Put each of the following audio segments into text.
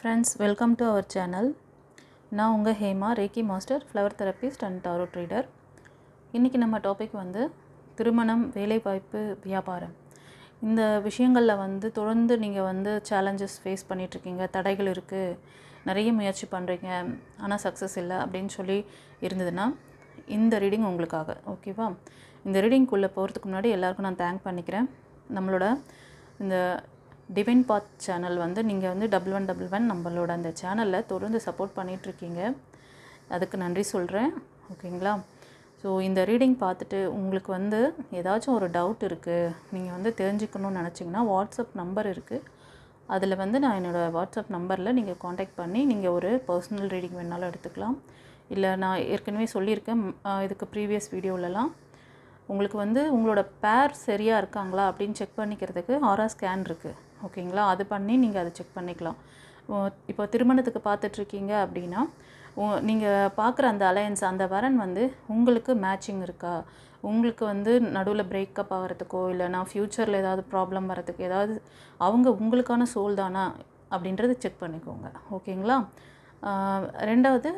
Friends, welcome to our channel. நான் உங்கள் Hema, ரேக்கி master, flower therapist and tarot ட்ரீடர். இன்றைக்கி நம்ம டாபிக் திருமணம், வேலைவாய்ப்பு, வியாபாரம். இந்த விஷயங்களில் தொடர்ந்து நீங்கள் சேலஞ்சஸ் ஃபேஸ் பண்ணிகிட்ருக்கீங்க, தடைகள் இருக்குது, நிறைய முயற்சி பண்ணுறீங்க, ஆனால் சக்ஸஸ் இல்லை அப்படின்னு சொல்லி இருந்ததுன்னா இந்த ரீடிங் உங்களுக்காக. ஓகேவா? இந்த ரீடிங்குள்ளே போகிறதுக்கு முன்னாடி எல்லாருக்கும் நான் தேங்க் பண்ணிக்கிறேன். நம்மளோட இந்த டிவைன் பாத் சேனல் நீங்கள் 1111 நம்மளோட அந்த சேனலில் தொடர்ந்து சப்போர்ட் பண்ணிகிட்ருக்கீங்க. அதுக்கு நன்றி சொல்கிறேன். ஓகேங்களா? ஸோ இந்த ரீடிங் பார்த்துட்டு உங்களுக்கு ஏதாச்சும் ஒரு டவுட் இருக்குது, நீங்கள் தெரிஞ்சுக்கணும்னு நினச்சிங்கன்னா வாட்ஸ்அப் நம்பர் இருக்குது. அதில் நான் என்னோடய வாட்ஸ்அப் நம்பரில் நீங்கள் காண்டாக்ட் பண்ணி நீங்கள் ஒரு பர்சனல் ரீடிங் வேணாலும் எடுத்துக்கலாம். இல்லை நான் ஏற்கனவே சொல்லியிருக்கேன் இதுக்கு ப்ரீவியஸ் வீடியோலலாம் உங்களுக்கு உங்களோட பேர் சரியாக இருக்காங்களா அப்படின்னு செக் பண்ணிக்கிறதுக்கு ஆரா ஸ்கேன் இருக்குது. ஓகேங்களா? அது பண்ணி நீங்கள் அதை செக் பண்ணிக்கலாம். இப்போ திருமணத்துக்கு பார்த்துட்ருக்கீங்க அப்படின்னா நீங்கள் பார்க்குற அந்த அலையன்ஸ், அந்த வரன் உங்களுக்கு மேட்சிங் இருக்கா, உங்களுக்கு நடுவில் பிரேக்கப் ஆகிறதுக்கோ இல்லைனா ஃப்யூச்சரில் ஏதாவது ப்ராப்ளம் வரதுக்கு ஏதாவது அவங்க உங்களுக்கான சோல் தானா அப்படின்றது செக் பண்ணிக்கோங்க. ஓகேங்களா? ரெண்டாவது,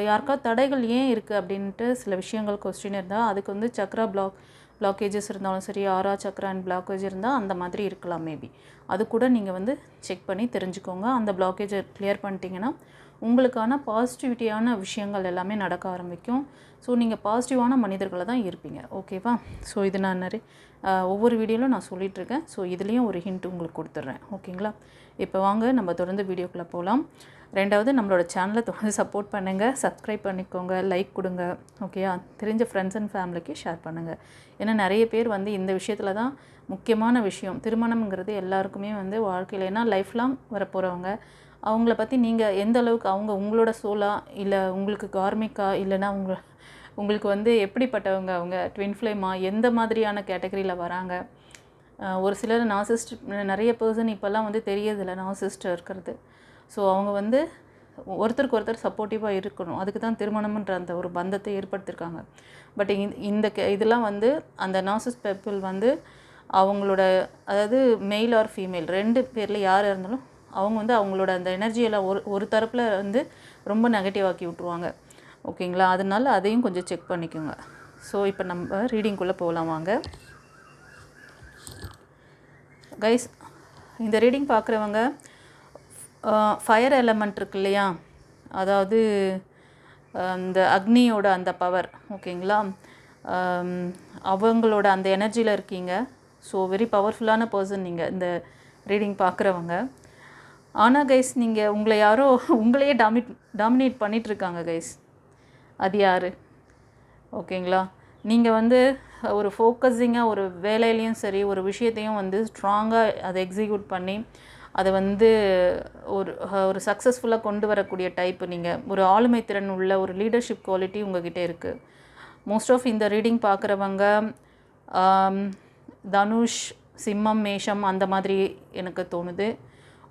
யாருக்கா தடைகள் ஏன் இருக்குது அப்படின்ட்டு சில விஷயங்கள் கொஸ்டின் இருந்தால் அதுக்கு சக்ரா பிளாக்கேஜஸ் இருந்தாலும் சரி, ஆரா சக்ரா அண்ட் பிளாக்கேஜ் இருந்தால் அந்த மாதிரி இருக்கலாம். மேபி அது கூட நீங்கள் செக் பண்ணி தெரிஞ்சுக்கோங்க. அந்த பிளாக்கேஜை கிளியர் பண்ணிட்டீங்கன்னா உங்களுக்கான பாசிட்டிவிட்டியான விஷயங்கள் எல்லாமே நடக்க ஆரம்பிக்கும். ஸோ நீங்கள் பாசிட்டிவான மனிதர்களை தான் இருப்பீங்க. ஓகேவா? ஸோ இது நான் ஒவ்வொரு வீடியோவிலும் நான் சொல்லிகிட்ருக்கேன். ஸோ இதுலேயும் ஒரு ஹிண்ட் உங்களுக்கு கொடுத்துட்றேன். ஓகேங்களா? இப்போ வாங்க நம்ம தொடர்ந்து வீடியோக்குள்ளே போகலாம். ரெண்டாவது, நம்மளோட சேனலை தொடர்ந்து சப்போர்ட் பண்ணுங்கள், சப்ஸ்கிரைப் பண்ணிக்கோங்க, லைக் கொடுங்க. ஓகேயா? தெரிஞ்ச ஃப்ரெண்ட்ஸ் அண்ட் ஃபேமிலிக்கு ஷேர் பண்ணுங்கள். ஏன்னா நிறைய பேர் இந்த விஷயத்தில் தான் முக்கியமான விஷயம். திருமணம்ங்கிறது எல்லாருக்குமே வாழ்க்கையில், ஏன்னா லைஃப் லாங் வரப்போகிறவங்க, அவங்கள பற்றி நீங்கள் எந்த அளவுக்கு அவங்க உங்களோட சோலா இல்லை உங்களுக்கு கார்மிக்கா இல்லைனா உங்களுக்கு எப்படிப்பட்டவங்க, அவங்க ட்வின் ஃப்ளேமா, எந்த மாதிரியான கேட்டகரியில் வராங்க. ஒரு சிலர் நார்சிஸ்ட், நிறைய பர்சன் இப்போல்லாம் தெரியறதில்ல நார்சிஸ்ட் இருக்கிறது. ஸோ அவங்க ஒருத்தருக்கு ஒருத்தர் சப்போர்ட்டிவாக இருக்கணும். அதுக்கு தான் திருமணம்ன்ற அந்த ஒரு பந்தத்தை ஏற்படுத்தியிருக்காங்க. பட் இந்த இதெல்லாம் அந்த நார்சிஸ்ட் பீப்புள் அவங்களோட, அதாவது மெயில் ஆர் ஃபீமேல் ரெண்டு பேரில் யார் இருந்தாலும் அவங்க அவங்களோட அந்த எனர்ஜியெல்லாம் ஒரு தரப்பில் ரொம்ப நெகட்டிவ் ஆக்கி விட்ருவாங்க. ஓகேங்களா? அதனால அதையும் கொஞ்சம் செக் பண்ணிக்கோங்க. ஸோ இப்போ நம்ம ரீடிங்குள்ளே போகலாம் வாங்க. கைஸ், இந்த ரீடிங் பார்க்குறவங்க ஃபயர் எலமெண்ட் இருக்கு இல்லையா, அதாவது அந்த அக்னியோட அந்த பவர், ஓகேங்களா, அவங்களோட அந்த எனர்ஜியில் இருக்கீங்க. ஸோ வெரி பவர்ஃபுல்லான பர்சன் நீங்கள் இந்த ரீடிங் பார்க்குறவங்க. ஆனால் கைஸ், நீங்கள் உங்களை யாரோ உங்களையே டாமினேட் பண்ணிகிட்ருக்காங்க கைஸ். அது யார்? ஓகேங்களா? நீங்கள் ஒரு ஃபோக்கஸிங்காக ஒரு வேலையிலையும் சரி, ஒரு விஷயத்தையும் ஸ்ட்ராங்காக அதை எக்ஸிக்யூட் பண்ணி அதை ஒரு ஒரு சக்ஸஸ்ஃபுல்லாக கொண்டு வரக்கூடிய டைப்பு. நீங்கள் ஒரு ஆளுமை திறன் உள்ள ஒரு லீடர்ஷிப் குவாலிட்டி உங்கள்கிட்ட இருக்குது. மோஸ்ட் ஆஃப் இந்த ரீடிங் பார்க்குறவங்க தனுஷ், சிம்மம், மேஷம் அந்த மாதிரி எனக்கு தோணுது.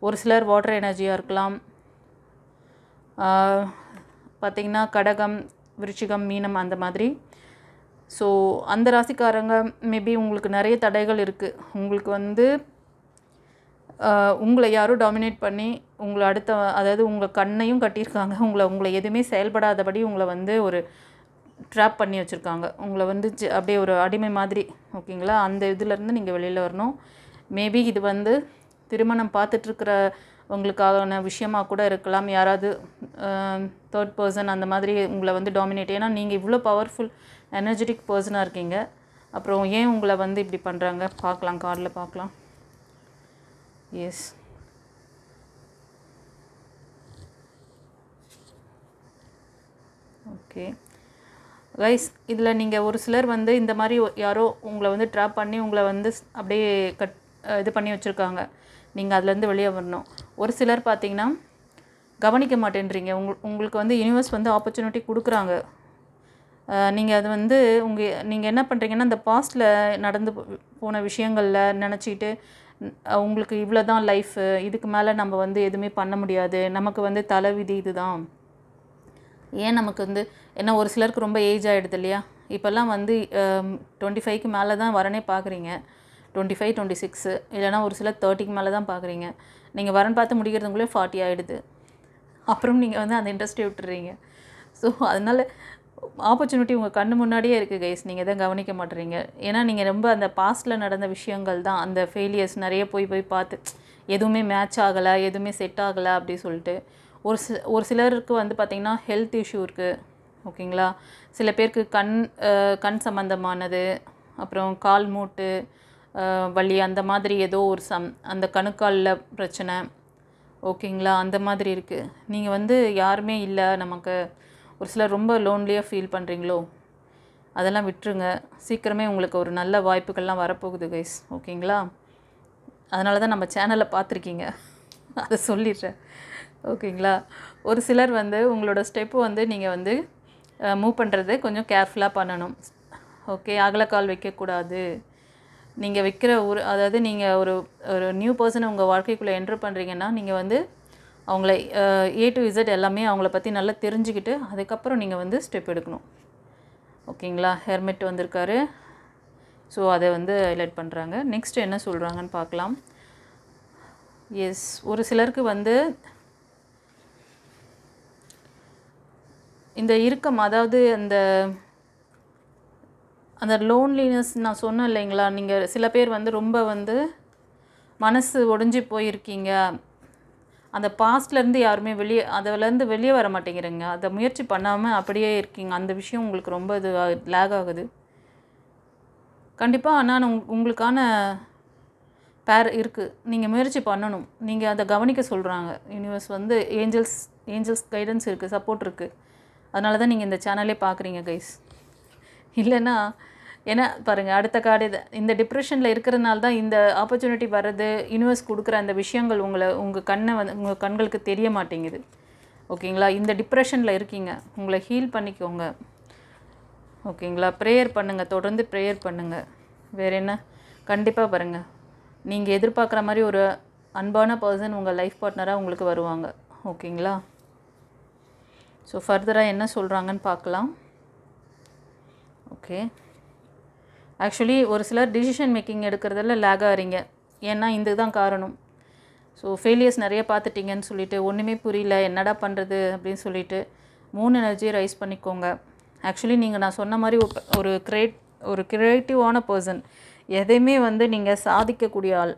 ஒரு சிலர் வாட்டர் எனர்ஜியாக இருக்கலாம். பார்த்திங்கன்னா கடகம், விருச்சிகம், மீனம் அந்த மாதிரி. ஸோ அந்த ராசிக்காரங்க மேபி உங்களுக்கு நிறைய தடைகள் இருக்குது. உங்களுக்கு உங்களை யாரும் டாமினேட் பண்ணி உங்களை அதாவது உங்கள் கண்ணையும் கட்டியிருக்காங்க. உங்களை எதுவுமே செயல்படாதபடி உங்களை ஒரு ட்ராப் பண்ணி வச்சுருக்காங்க. உங்களை அப்படியே ஒரு அடிமை மாதிரி. ஓகேங்களா? அந்த இதிலேருந்து நீங்கள் வெளியில் வரணும். மேபி இது திருமணம் பார்த்துட்ருக்கிற உங்களுக்கான விஷயமாக கூட இருக்கலாம். யாராவது தேர்ட் பர்சன் அந்த மாதிரி உங்களை டாமினேட், ஏன்னா நீங்கள் இவ்வளோ பவர்ஃபுல் எனர்ஜெட்டிக் பர்சனாக இருக்கீங்க. அப்புறம் ஏன் உங்களை இப்படி பண்ணுறாங்க பார்க்கலாம், கார்டில் பார்க்கலாம். எஸ், ஓகே கைஸ், இதில் நீங்கள் ஒரு சிலர் இந்த மாதிரி யாரோ உங்களை ட்ராப் பண்ணி உங்களை அப்படியே இது பண்ணி வச்சுருக்காங்க. நீங்கள் அதுலேருந்து வெளியே வரணும். ஒரு சிலர் பார்த்தீங்கன்னா கவனிக்க மாட்டேன்றீங்க. உங்களுக்கு யூனிவர்ஸ் ஆப்பர்ச்சுனிட்டி கொடுக்குறாங்க. நீங்கள் அது நீங்கள் என்ன பண்ணுறீங்கன்னா, இந்த பாஸ்ட்டில் நடந்து போன விஷயங்களில் நினச்சிக்கிட்டு உங்களுக்கு இவ்வளோ தான் லைஃபு, இதுக்கு மேலே நம்ம எதுவுமே பண்ண முடியாது, நமக்கு தலைவிதி இதுதான். ஏன் நமக்கு ஏன்னா ஒரு சிலருக்கு ரொம்ப ஏஜ் ஆகிடுது இல்லையா. இப்போல்லாம் 25க்கு மேலே தான் வரனே பார்க்குறீங்க. 25, 26 இல்லைனா ஒரு சிலர் 30க்கு மேலே தான் பார்க்குறீங்க. நீங்கள் வரன் பார்த்து முடிக்கிறதுக்குள்ளே 40 ஆகிடுது. அப்புறம் நீங்கள் வந்து அந்த இன்ட்ரெஸ்ட்டை விட்டுறீங்க. ஸோ அதனால் ஆப்பர்ச்சுனிட்டி உங்கள் கண்ணு முன்னாடியே இருக்குது கைஸ், நீங்கள் தான் கவனிக்க மாட்டேறீங்க. ஏன்னா நீங்கள் ரொம்ப அந்த பாஸ்ட்டில் நடந்த விஷயங்கள் தான், அந்த ஃபெயிலியர்ஸ் நிறைய போய் பார்த்து எதுவுமே மேட்ச் ஆகலை, எதுவுமே செட் ஆகலை அப்படி சொல்லிட்டு ஒரு சிலருக்கு வந்து பார்த்திங்கன்னா ஹெல்த் இஷ்யூ இருக்குது. ஓகேங்களா, சில பேருக்கு கண் சம்மந்தமானது, அப்புறம் கால் மூட்டு வலி, அந்த மாதிரி ஏதோ ஒரு அந்த கணுக்காலில் பிரச்சனை. ஓகேங்களா, அந்த மாதிரி இருக்குது. நீங்கள் வந்து யாருமே இல்லை நமக்கு, ஒரு சிலர் ரொம்ப லோன்லியாக ஃபீல் பண்ணுறீங்களோ, அதெல்லாம் விட்டுருங்க. சீக்கிரமே உங்களுக்கு ஒரு நல்ல வாய்ப்புகள்லாம் வரப்போகுது கைஸ். ஓகேங்களா, அதனால தான் நம்ம சேனலை பார்த்துருக்கீங்க, அதை சொல்லிடுறேன். ஓகேங்களா, ஒரு சிலர் வந்து உங்களோட ஸ்டெப்பு வந்து நீங்கள் வந்து மூவ் பண்ணுறது கொஞ்சம் கேர்ஃபுல்லாக பண்ணணும். ஓகே, அகலக்கால் வைக்கக்கூடாது. நீங்கள் வைக்கிற அதாவது நீங்கள் ஒரு நியூ பர்சனை உங்கள் வாழ்க்கைக்குள்ளே என்ட்ரு பண்ணுறீங்கன்னா, நீங்கள் வந்து அவங்கள A to Z எல்லாமே அவங்கள பற்றி நல்லா தெரிஞ்சுக்கிட்டு அதுக்கப்புறம் நீங்கள் வந்து ஸ்டெப் எடுக்கணும். ஓகேங்களா, ஹெர்மெட் வந்திருக்காரு. ஸோ அதை வந்து ஹைலைட் பண்ணுறாங்க. நெக்ஸ்ட் என்ன சொல்கிறாங்கன்னு பார்க்கலாம். எஸ், ஒரு சிலருக்கு வந்து இந்த இறுக்கம், அதாவது அந்த லோன்லினஸ் நான் சொன்னேன் இல்லைங்களா, நீங்கள் சில பேர் வந்து ரொம்ப வந்து மனசு ஒடிஞ்சு போயிருக்கீங்க. அந்த பாஸ்ட்லேருந்து யாருமே அதிலேருந்து வெளியே வர மாட்டேங்கிறீங்க. அதை முயற்சி பண்ணாமல் அப்படியே இருக்கீங்க. அந்த விஷயம் உங்களுக்கு ரொம்ப லேக் ஆகுது கண்டிப்பாக. ஆனால் உங்களுக்கான பேர் இருக்குது, நீங்கள் முயற்சி பண்ணணும். நீங்கள் அதை கவனிக்க சொல்கிறாங்க. யூனிவர்ஸ் வந்து ஏஞ்சல்ஸ் கைடன்ஸ் இருக்குது, சப்போர்ட் இருக்குது. அதனால தான் நீங்கள் இந்த சேனலே பார்க்குறீங்க கைஸ். இல்லைன்னா ஏன்னா பாருங்கள், அடுத்த கார்டு இந்த டிப்ரெஷனில் இருக்கிறதுனால தான் இந்த ஆப்பர்ச்சுனிட்டி வர்றது. யூனிவர்ஸ் கொடுக்குற அந்த விஷயங்கள் உங்கள் கண்களுக்கு தெரிய மாட்டேங்குது. ஓகேங்களா, இந்த டிப்ரெஷனில் இருக்கீங்க, உங்களை ஹீல் பண்ணிக்கோங்க. ஓகேங்களா, ப்ரேயர் பண்ணுங்கள், தொடர்ந்து ப்ரேயர் பண்ணுங்கள். வேறு என்ன, கண்டிப்பாக பாருங்கள், நீங்கள் எதிர்பார்க்குற மாதிரி ஒரு அன்பான பர்சன் உங்கள் லைஃப் பார்ட்னராக உங்களுக்கு வருவாங்க. ஓகேங்களா, ஸோ ஃபர்தராக என்ன சொல்கிறாங்கன்னு பார்க்கலாம். ஓகே, ஆக்சுவலி ஒரு சிலர் டிசிஷன் மேக்கிங் எடுக்கிறதில் லேக் ஆகிறீங்க. ஏன்னா இந்த தான் காரணம். ஸோ ஃபெயிலியர்ஸ் நிறைய பார்த்துட்டிங்கன்னு சொல்லிவிட்டு ஒன்றுமே புரியல, என்னடா பண்ணுறது அப்படின்னு சொல்லிவிட்டு 3 எனர்ஜியை ரைஸ் பண்ணிக்கோங்க. ஆக்சுவலி நீங்கள் நான் சொன்ன மாதிரி ஒரு க்ரியேட்டிவான பர்சன், எதையுமே வந்து நீங்கள் சாதிக்கக்கூடிய ஆள்.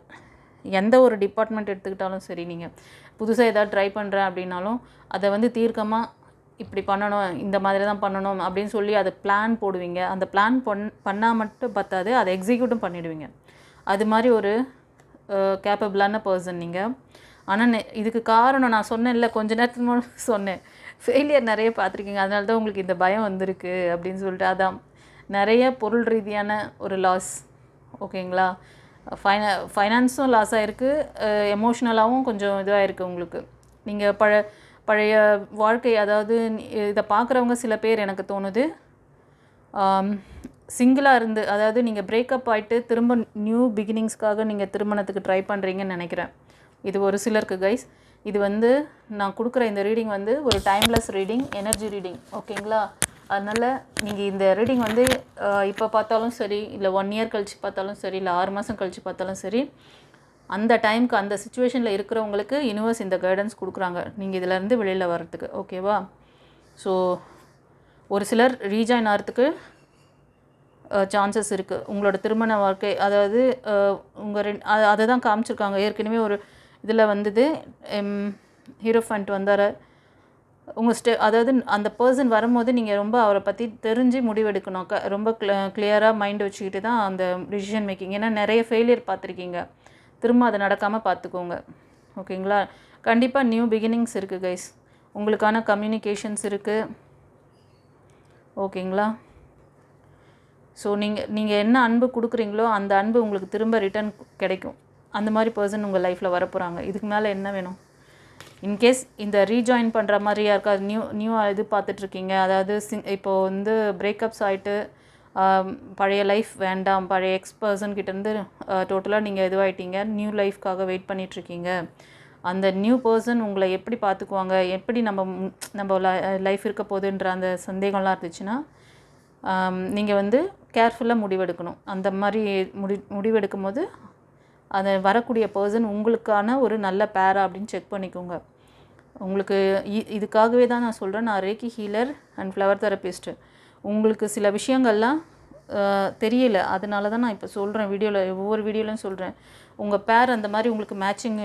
எந்த ஒரு டிபார்ட்மெண்ட் எடுத்துக்கிட்டாலும் சரி, நீங்கள் புதுசாக எதாவது ட்ரை பண்ணுறேன் அப்படின்னாலும் அதை வந்து தீர்க்கமாக இப்படி பண்ணணும், இந்த மாதிரி தான் பண்ணணும் அப்படின்னு சொல்லி அதை பிளான் போடுவீங்க. அந்த பிளான் பண்ணால் மட்டும் பத்தாது, அதை எக்ஸிக்யூட்டும் பண்ணிவிடுவீங்க. அது மாதிரி ஒரு கேப்பபிளான பர்சன் நீங்கள். ஆனால் இதுக்கு காரணம் நான் சொன்னேன்ல, கொஞ்ச நேரத்துக்கு முன்னாடி சொன்னேன், ஃபெயிலியர் நிறைய பார்த்துருக்கீங்க, அதனால தான் உங்களுக்கு இந்த பயம் வந்திருக்கு அப்படின்னு சொல்லிட்டு. அதான் நிறைய பொருள் ரீதியான ஒரு லாஸ். ஓகேங்களா, ஃபைனான்ஸும் லாஸ் ஆகிருக்கு, எமோஷ்னலாகவும் கொஞ்சம் இதுவாக இருக்குது உங்களுக்கு. நீங்கள் பழைய வாழ்க்கை, அதாவது இதை பார்க்குறவங்க சில பேர் எனக்கு தோணுது சிங்கிளாக இருந்து, அதாவது நீங்கள் பிரேக்கப் ஆகிட்டு திரும்ப நியூ பிகினிங்ஸ்க்காக நீங்கள் திருமணத்துக்கு ட்ரை பண்ணுறீங்கன்னு நினைக்கிறேன். இது ஒரு சிலருக்கு கைஸ். இது வந்து நான் கொடுக்குற இந்த ரீடிங் வந்து ஒரு டைம்லெஸ் ரீடிங், எனர்ஜி ரீடிங். ஓகேங்களா, அதனால் நீங்கள் இந்த ரீடிங் வந்து இப்போ பார்த்தாலும் சரி, இல்லை 1 இயர் கழித்து பார்த்தாலும் சரி, இல்லை 6 மாதம் கழித்து பார்த்தாலும் சரி, அந்த டைமுக்கு அந்த சுச்சுவேஷனில் இருக்கிறவங்களுக்கு யூனிவர்ஸ் இந்த கைடன்ஸ் கொடுக்குறாங்க, நீங்கள் இதிலேருந்து வெளியில் வர்றதுக்கு. ஓகேவா, ஸோ ஒரு சிலர் ரீஜாயின் ஆகிறதுக்கு சான்சஸ் இருக்குது. உங்களோட திருமண வாழ்க்கை, அதாவது அதை தான் காமிச்சிருக்காங்க. ஏற்கனவே ஒரு இதில் வந்தது, ஹீரோஃபண்ட் வந்தார். அதாவது அந்த பர்சன் வரும்போது நீங்கள் ரொம்ப அவரை பற்றி தெரிஞ்சு முடிவெடுக்கணும். ரொம்ப கிளியராக மைண்ட் வச்சுக்கிட்டு தான் அந்த டிசிஷன் மேக்கிங். ஏன்னா நிறைய ஃபெயிலியர் பார்த்துருக்கீங்க, திரும்ப அதை நடக்காமல் பார்த்துக்கோங்க. ஓகேங்களா, கண்டிப்பாக நியூ பிகினிங்ஸ் இருக்குது கைஸ். உங்களுக்கான கம்யூனிகேஷன்ஸ் இருக்குது. ஓகேங்களா, ஸோ நீங்கள் என்ன அன்பு கொடுக்குறீங்களோ அந்த அன்பு உங்களுக்கு திரும்ப ரிட்டர்ன் கிடைக்கும். அந்த மாதிரி பர்சன் உங்கள் லைஃப்பில் வரப்போகிறாங்க. இதுக்கு மேலே என்ன வேணும்? இன்கேஸ் இந்த ரீஜாயின் பண்ணுற மாதிரி யாருக்காது நியூ இது பார்த்துட்ருக்கீங்க, அதாவது இப்போது வந்து பிரேக்கப்ஸ் ஆகிட்டு பழைய லைஃப் வேண்டாம், பழைய பர்சன்கிட்டேருந்து டோட்டலாக நீங்கள் இதுவாகிட்டீங்க, நியூ லைஃப்காக வெயிட் பண்ணிகிட்ருக்கீங்க. அந்த நியூ பர்சன் உங்களை எப்படி பார்த்துக்குவாங்க, எப்படி நம்ம லைஃப் இருக்க போகுதுன்ற அந்த சந்தேகம்லாம் இருந்துச்சுன்னா நீங்கள் வந்து கேர்ஃபுல்லாக முடிவெடுக்கணும். அந்த மாதிரி முடிவெடுக்கும் போது அதை வரக்கூடிய பர்சன் உங்களுக்கான ஒரு நல்ல பேரா அப்படின்னு செக் பண்ணிக்கோங்க. உங்களுக்கு இதுக்காகவே தான் நான் சொல்கிறேன், நான் ரேக்கி ஹீலர் அண்ட் ஃப்ளவர் தெரபிஸ்ட்டு. உங்களுக்கு சில விஷயங்கள்லாம் தெரியல, அதனால தான் நான் இப்போ சொல்கிறேன் வீடியோவில், ஒவ்வொரு வீடியோலையும் சொல்கிறேன். உங்கள் பேர் அந்த மாதிரி உங்களுக்கு மேட்சிங்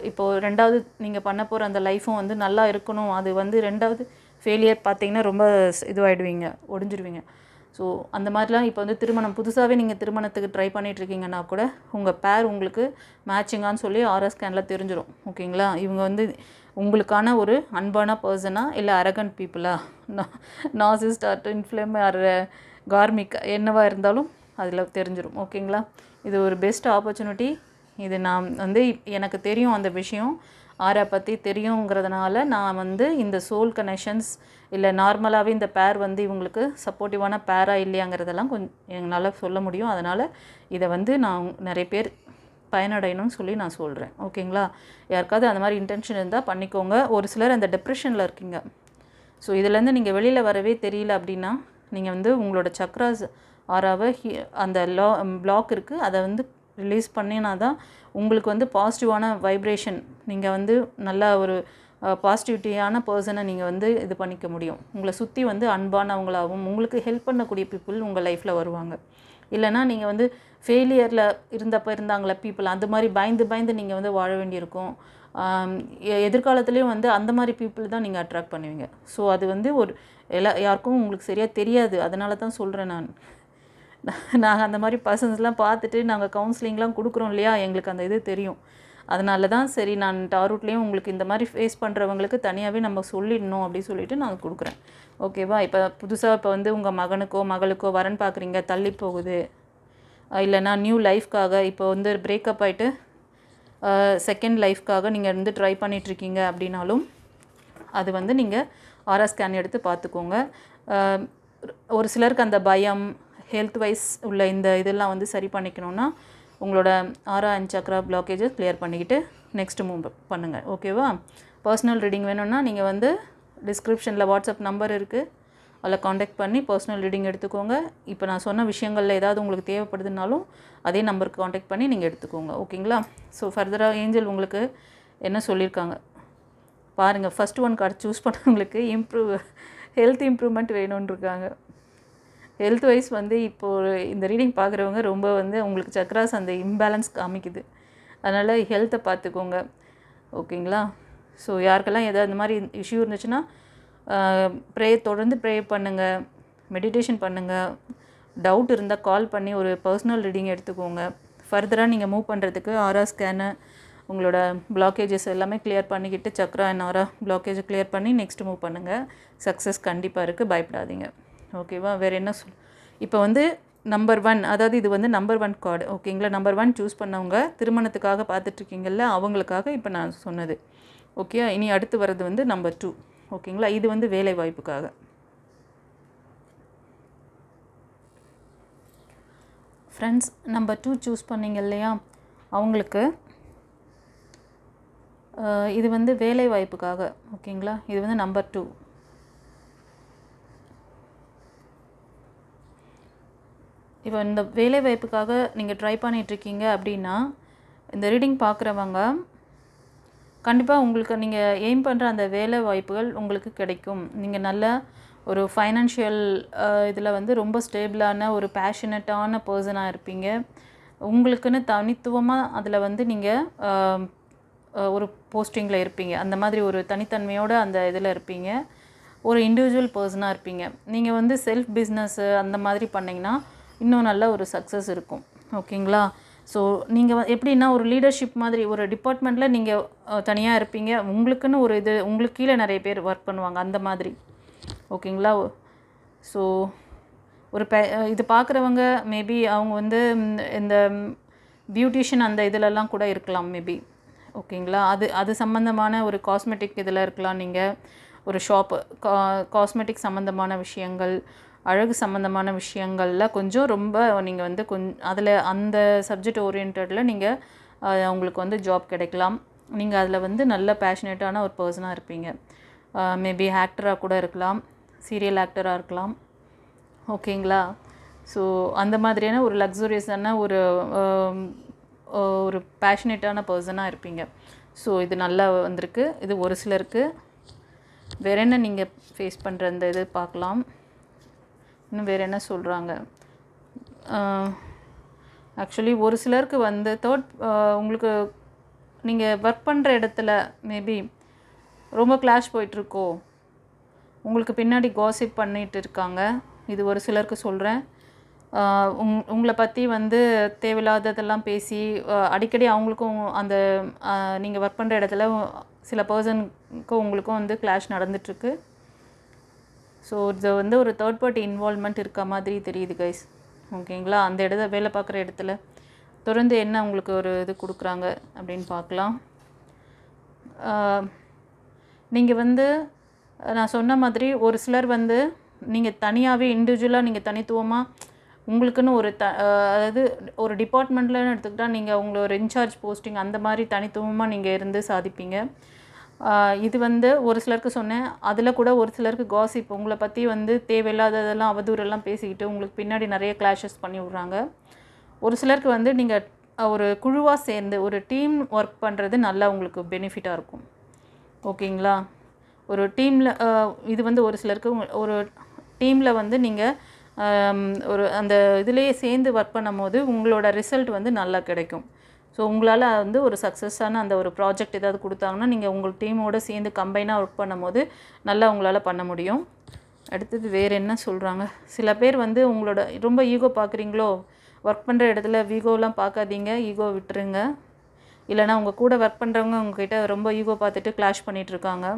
இப்போது 2வது நீங்கள் பண்ண போகிற அந்த லைஃப்பும் வந்து நல்லா இருக்கணும். அது வந்து 2வது ஃபெயிலியர் பார்த்தீங்கன்னா ரொம்ப இதுவாகிடுவீங்க, ஒடிஞ்சிடுவீங்க. ஸோ அந்த மாதிரிலாம் இப்போ வந்து திருமணம் புதுசாகவே நீங்கள் திருமணத்துக்கு ட்ரை பண்ணிகிட்ருக்கீங்கன்னா கூட உங்கள் பேர் உங்களுக்கு மேட்சிங்கான்னு சொல்லி ஆர்எஸ் ஸ்கேனில் தெரிஞ்சிடும். ஓகேங்களா? இவங்க வந்து உங்களுக்கான ஒரு அன்பான பர்சனா இல்லை அரகண்ட் பீப்புளா, narcissist or inflame or karmic என்னவாக இருந்தாலும் அதில் தெரிஞ்சிடும். ஓகேங்களா? இது ஒரு பெஸ்ட் ஆப்பர்ச்சுனிட்டி. இது நான் வந்து எனக்கு தெரியும், அந்த விஷயம் ஆரை பற்றி தெரியுங்கிறதுனால நான் வந்து இந்த சோல் கனெக்ஷன்ஸ் இல்லை நார்மலாகவே இந்த பேர் வந்து இவங்களுக்கு சப்போர்ட்டிவான பேராக இல்லையாங்கிறதெல்லாம் கொஞ்சம் என்னால் சொல்ல முடியும். அதனால் இதை வந்து நான் நிறைய பேர் பயனடையணும்னு சொல்லி நான் சொல்கிறேன். ஓகேங்களா? யாருக்காவது அந்த மாதிரி இன்டென்ஷன் இருந்தால் பண்ணிக்கோங்க. ஒரு சிலர் அந்த டிப்ரெஷனில் இருக்கீங்க, ஸோ இதுலேருந்து நீங்கள் வெளியில் வரவே தெரியல அப்படின்னா நீங்கள் வந்து உங்களோட சக்ராஸ் ஆறாவை அந்த பிளாக் இருக்குது, அதை வந்து ரிலீஸ் பண்ணினா தான் உங்களுக்கு வந்து பாசிட்டிவான வைப்ரேஷன், நீங்கள் வந்து நல்லா ஒரு பாசிட்டிவிட்டியான பர்சனை நீங்கள் வந்து இது பண்ணிக்க முடியும். உங்களை சுற்றி வந்து அன்பானவங்களாகவும் உங்களுக்கு ஹெல்ப் பண்ணக்கூடிய பீப்புள் உங்கள் லைஃப்பில் வருவாங்க. இல்லைனா நீங்கள் வந்து ஃபெயிலியரில் இருந்தாங்களே பீப்புள், அந்த மாதிரி பயந்து நீங்கள் வந்து வாழ வேண்டியிருக்கும். எதிர்காலத்துலேயும் வந்து அந்த மாதிரி பீப்புள் தான் நீங்கள் அட்ராக்ட் பண்ணுவீங்க. ஸோ அது வந்து ஒரு யாருக்கும் உங்களுக்கு சரியாக தெரியாது. அதனால தான் சொல்கிறேன் நாங்கள் அந்த மாதிரி பர்சன்ஸ்லாம் பார்த்துட்டு நாங்கள் கவுன்சிலிங்லாம் கொடுக்குறோம் இல்லையா, எங்களுக்கு அந்த இது தெரியும். அதனால தான் சரி நான் டாரூட்லேயும் உங்களுக்கு இந்த மாதிரி ஃபேஸ் பண்ணுறவங்களுக்கு தனியாகவே நம்ம சொல்லிடணும் அப்படி சொல்லிவிட்டு நான் கொடுக்குறேன். ஓகேவா? இப்போ புதுசாக இப்போ வந்து உங்கள் மகனுக்கோ மகளுக்கோ வரன் பார்க்குறீங்க, தள்ளி போகுது, இல்லைனா நியூ லைஃப்காக இப்போ வந்து பிரேக்கப் ஆகிட்டு செகண்ட் லைஃப்காக நீங்கள் வந்து ட்ரை பண்ணிகிட்ருக்கீங்க அப்படின்னாலும் அது வந்து நீங்கள் ஆரா ஸ்கேன் எடுத்து பார்த்துக்கோங்க. ஒரு சிலருக்கு அந்த பயம் ஹெல்த் வைஸ் உள்ள இந்த இதெல்லாம் வந்து சரி பண்ணிக்கணுன்னா உங்களோட ஆரா அண்ட் சக்ரா பிளாக்கேஜஸ் கிளியர் பண்ணிக்கிட்டு நெக்ஸ்ட் மூவ் பண்ணுங்கள். ஓகேவா? பர்சனல் ரீடிங் வேணும்னா நீங்கள் வந்து டிஸ்கிரிப்ஷனில் வாட்ஸ்அப் நம்பர் இருக்குது, அதில் காண்டாக்ட் பண்ணி பர்சனல் ரீடிங் எடுத்துக்கோங்க. இப்போ நான் சொன்ன விஷயங்களில் ஏதாவது உங்களுக்கு தேவைப்படுதுனாலும் அதே நம்பருக்கு காண்டாக்ட் பண்ணி நீங்கள் எடுத்துக்கோங்க. ஓகேங்களா? ஸோ ஃபர்தராக ஏஞ்சல் உங்களுக்கு என்ன சொல்லியிருக்காங்க பாருங்கள். ஃபஸ்ட் ஒன் கார்டு சூஸ் பண்ணவங்களுக்கு ஹெல்த் இம்ப்ரூவ்மெண்ட் வேணும்னு இருக்காங்க. ஹெல்த் வைஸ் வந்து இப்போது இந்த ரீடிங் பார்க்குறவங்க ரொம்ப வந்து உங்களுக்கு சக்ராஸ் அந்த இம்பேலன்ஸ் காமிக்குது, அதனால் ஹெல்த்தை பார்த்துக்கோங்க. ஓகேங்களா? ஸோ யாருக்கெல்லாம் ஏதாவது இந்த மாதிரி இஷ்யூ இருந்துச்சுன்னா தொடர்ந்து ப்ரே பண்ணுங்கள், மெடிடேஷன் பண்ணுங்கள். டவுட் இருந்தால் கால் பண்ணி ஒரு பர்சனல் ரீடிங் எடுத்துக்கோங்க. ஃபர்தராக நீங்கள் மூவ் பண்ணுறதுக்கு ஆரா ஸ்கேனு உங்களோட பிளாக்கேஜஸ் எல்லாமே கிளியர் பண்ணிக்கிட்டு சக்ரா அண்ட் ஆரா பிளாக்கேஜை கிளியர் பண்ணி நெக்ஸ்ட் மூவ் பண்ணுங்கள். சக்ஸஸ் கண்டிப்பாக இருக்குது, பயப்படாதீங்க. ஓகேவா? வேறு என்ன இப்போ வந்து நம்பர் 1, அதாவது இது வந்து நம்பர் 1 கார்டு. ஓகேங்களா? நம்பர் 1 சூஸ் பண்ணவங்க திருமணத்துக்காக பார்த்துட்ருக்கீங்கள்ல, அவங்களுக்காக இப்போ நான் சொன்னது. ஓகே, இனி அடுத்து வர்றது வந்து நம்பர் 2. ஓகேங்களா? இது வந்து வேலை வாய்ப்புக்காக. ஃப்ரெண்ட்ஸ், நம்பர் 2 சூஸ் பண்ணிங்க இல்லையா, அவங்களுக்கு இது வந்து வேலை வாய்ப்புக்காக. ஓகேங்களா? இது வந்து நம்பர் 2. இப்போ இந்த வேலை வாய்ப்புக்காக நீங்கள் ட்ரை பண்ணிகிட்ருக்கீங்க அப்படின்னா இந்த ரீடிங் பார்க்குறவங்க கண்டிப்பாக உங்களுக்கு நீங்கள் எய்ம் பண்ணுற அந்த வேலை வாய்ப்புகள் உங்களுக்கு கிடைக்கும். நீங்கள் நல்ல ஒரு ஃபைனான்ஷியல் இதில் வந்து ரொம்ப ஸ்டேபிளான ஒரு பேஷனட்டான பர்சனாக இருப்பீங்க. உங்களுக்குன்னு தனித்துவமாக அதில் வந்து நீங்கள் ஒரு போஸ்டிங்கில் இருப்பீங்க. அந்த மாதிரி ஒரு தனித்தன்மையோடு அந்த இதில் இருப்பீங்க. ஒரு இண்டிவிஜுவல் பர்சனாக இருப்பீங்க. நீங்கள் வந்து செல்ஃப் பிஸ்னஸ்ஸு அந்த மாதிரி பண்ணிங்கன்னா இன்னும் நல்ல ஒரு சக்ஸஸ் இருக்கும். ஓகேங்களா? ஸோ நீங்கள் எப்படின்னா ஒரு லீடர்ஷிப் மாதிரி ஒரு டிபார்ட்மெண்ட்டில் நீங்கள் தனியாக இருப்பீங்க. உங்களுக்குன்னு ஒரு இது உங்களுக்கு கீழே நிறைய பேர் ஒர்க் பண்ணுவாங்க, அந்த மாதிரி. ஓகேங்களா? ஸோ ஒரு இது பார்க்குறவங்க மேபி அவங்க வந்து இந்த பியூட்டிஷியன் அந்த இதிலெல்லாம் கூட இருக்கலாம் மேபி. ஓகேங்களா? அது சம்மந்தமான ஒரு காஸ்மெட்டிக் இதில் இருக்கலாம். நீங்கள் ஒரு ஷாப்பு காஸ்மெட்டிக் சம்மந்தமான விஷயங்கள், அழகு சம்மந்தமான விஷயங்களில் கொஞ்சம் ரொம்ப நீங்கள் வந்து அதில் அந்த சப்ஜெக்ட் ஓரியன்டில் நீங்கள் உங்களுக்கு வந்து ஜாப் கிடைக்கலாம். நீங்கள் அதில் வந்து நல்ல பேஷனேட்டான ஒரு பர்சனாக இருப்பீங்க. மேபி ஆக்டராக கூட இருக்கலாம், சீரியல் ஆக்டராக இருக்கலாம். ஓகேங்களா? ஸோ அந்த மாதிரியான ஒரு லக்ஸூரியஸான ஒரு பேஷனேட்டான பர்சனாக இருப்பீங்க. ஸோ இது நல்லா வந்திருக்கு. இது ஒரு சிலருக்கு. வேறு என்ன நீங்கள் ஃபேஸ் பண்ணுற இந்த இது பார்க்கலாம். இன்னும் வேறு என்ன சொல்கிறாங்க. ஆக்சுவலி ஒரு சிலருக்கு வந்து உங்களுக்கு நீங்கள் ஒர்க் பண்ணுற இடத்துல மேபி ரொம்ப கிளாஷ் போயிட்டுருக்கோ, உங்களுக்கு பின்னாடி காசிப் பண்ணிகிட்டு இருக்காங்க. இது ஒரு சிலருக்கு சொல்கிறேன். உங்களை பற்றி வந்து தேவையில்லாததெல்லாம் பேசி அடிக்கடி அவங்களுக்கும் அந்த நீங்கள் ஒர்க் பண்ணுற இடத்துல சில பர்சனுக்கும் உங்களுக்கும் வந்து கிளாஷ் நடந்துகிட்ருக்கு. ஸோ இது வந்து ஒரு தேர்ட் பார்ட்டி இன்வால்வ்மெண்ட் இருக்க மாதிரி தெரியுது கைஸ். ஓகேங்களா? அந்த வேலை பார்க்குற இடத்துல தொடர்ந்து என்ன உங்களுக்கு ஒரு இது கொடுக்குறாங்க அப்படின்னு பார்க்கலாம். நீங்கள் வந்து நான் சொன்ன மாதிரி ஒரு சிலர் வந்து நீங்கள் தனியாகவே இண்டிவிஜுவலாக நீங்கள் தனித்துவமாக உங்களுக்குன்னு ஒரு அதாவது ஒரு டிபார்ட்மெண்ட்லன்னு எடுத்துக்கிட்டால் நீங்கள் உங்களை ஒரு இன்சார்ஜ் போஸ்டிங் அந்த மாதிரி தனித்துவமாக நீங்கள் இருந்து சாதிப்பீங்க. இது வந்து ஒரு சிலருக்கு சொன்னேன். அதில் கூட ஒரு சிலருக்கு காசிப் உங்களை பற்றி வந்து தேவையில்லாததெல்லாம் அவதூறெல்லாம் பேசிக்கிட்டு உங்களுக்கு பின்னாடி நிறைய கிளாஷஸ் பண்ணி விட்றாங்க. ஒரு சிலருக்கு வந்து நீங்கள் ஒரு குழுவாக சேர்ந்து ஒரு டீம் ஒர்க் பண்ணுறது நல்லா உங்களுக்கு பெனிஃபிட்டாக இருக்கும். ஓகேங்களா? ஒரு டீமில் இது வந்து ஒரு சிலருக்கு ஒரு டீமில் வந்து நீங்கள் ஒரு அந்த இதுலேயே சேர்ந்து ஒர்க் பண்ணும் போது உங்களோட ரிசல்ட் வந்து நல்லா கிடைக்கும். ஸோ உங்களால் வந்து ஒரு சக்ஸஸான அந்த ஒரு ப்ராஜெக்ட் ஏதாவது கொடுத்தாங்கன்னா நீங்கள் உங்கள் டீமோடு சேர்ந்து கம்பைனாக ஒர்க் பண்ணும் போது நல்லா உங்களால் பண்ண முடியும். அடுத்தது வேறு என்ன சொல்கிறாங்க. சில பேர் வந்து உங்களோட ரொம்ப ஈகோ பார்க்குறீங்களோ, ஒர்க் பண்ணுற இடத்துல ஈகோலாம் பார்க்காதீங்க, ஈகோ விட்டுருங்க. இல்லைனா உங்கள் கூட ஒர்க் பண்ணுறவங்க உங்ககிட்ட ரொம்ப ஈகோ பார்த்துட்டு கிளாஷ் பண்ணிகிட்ருக்காங்க.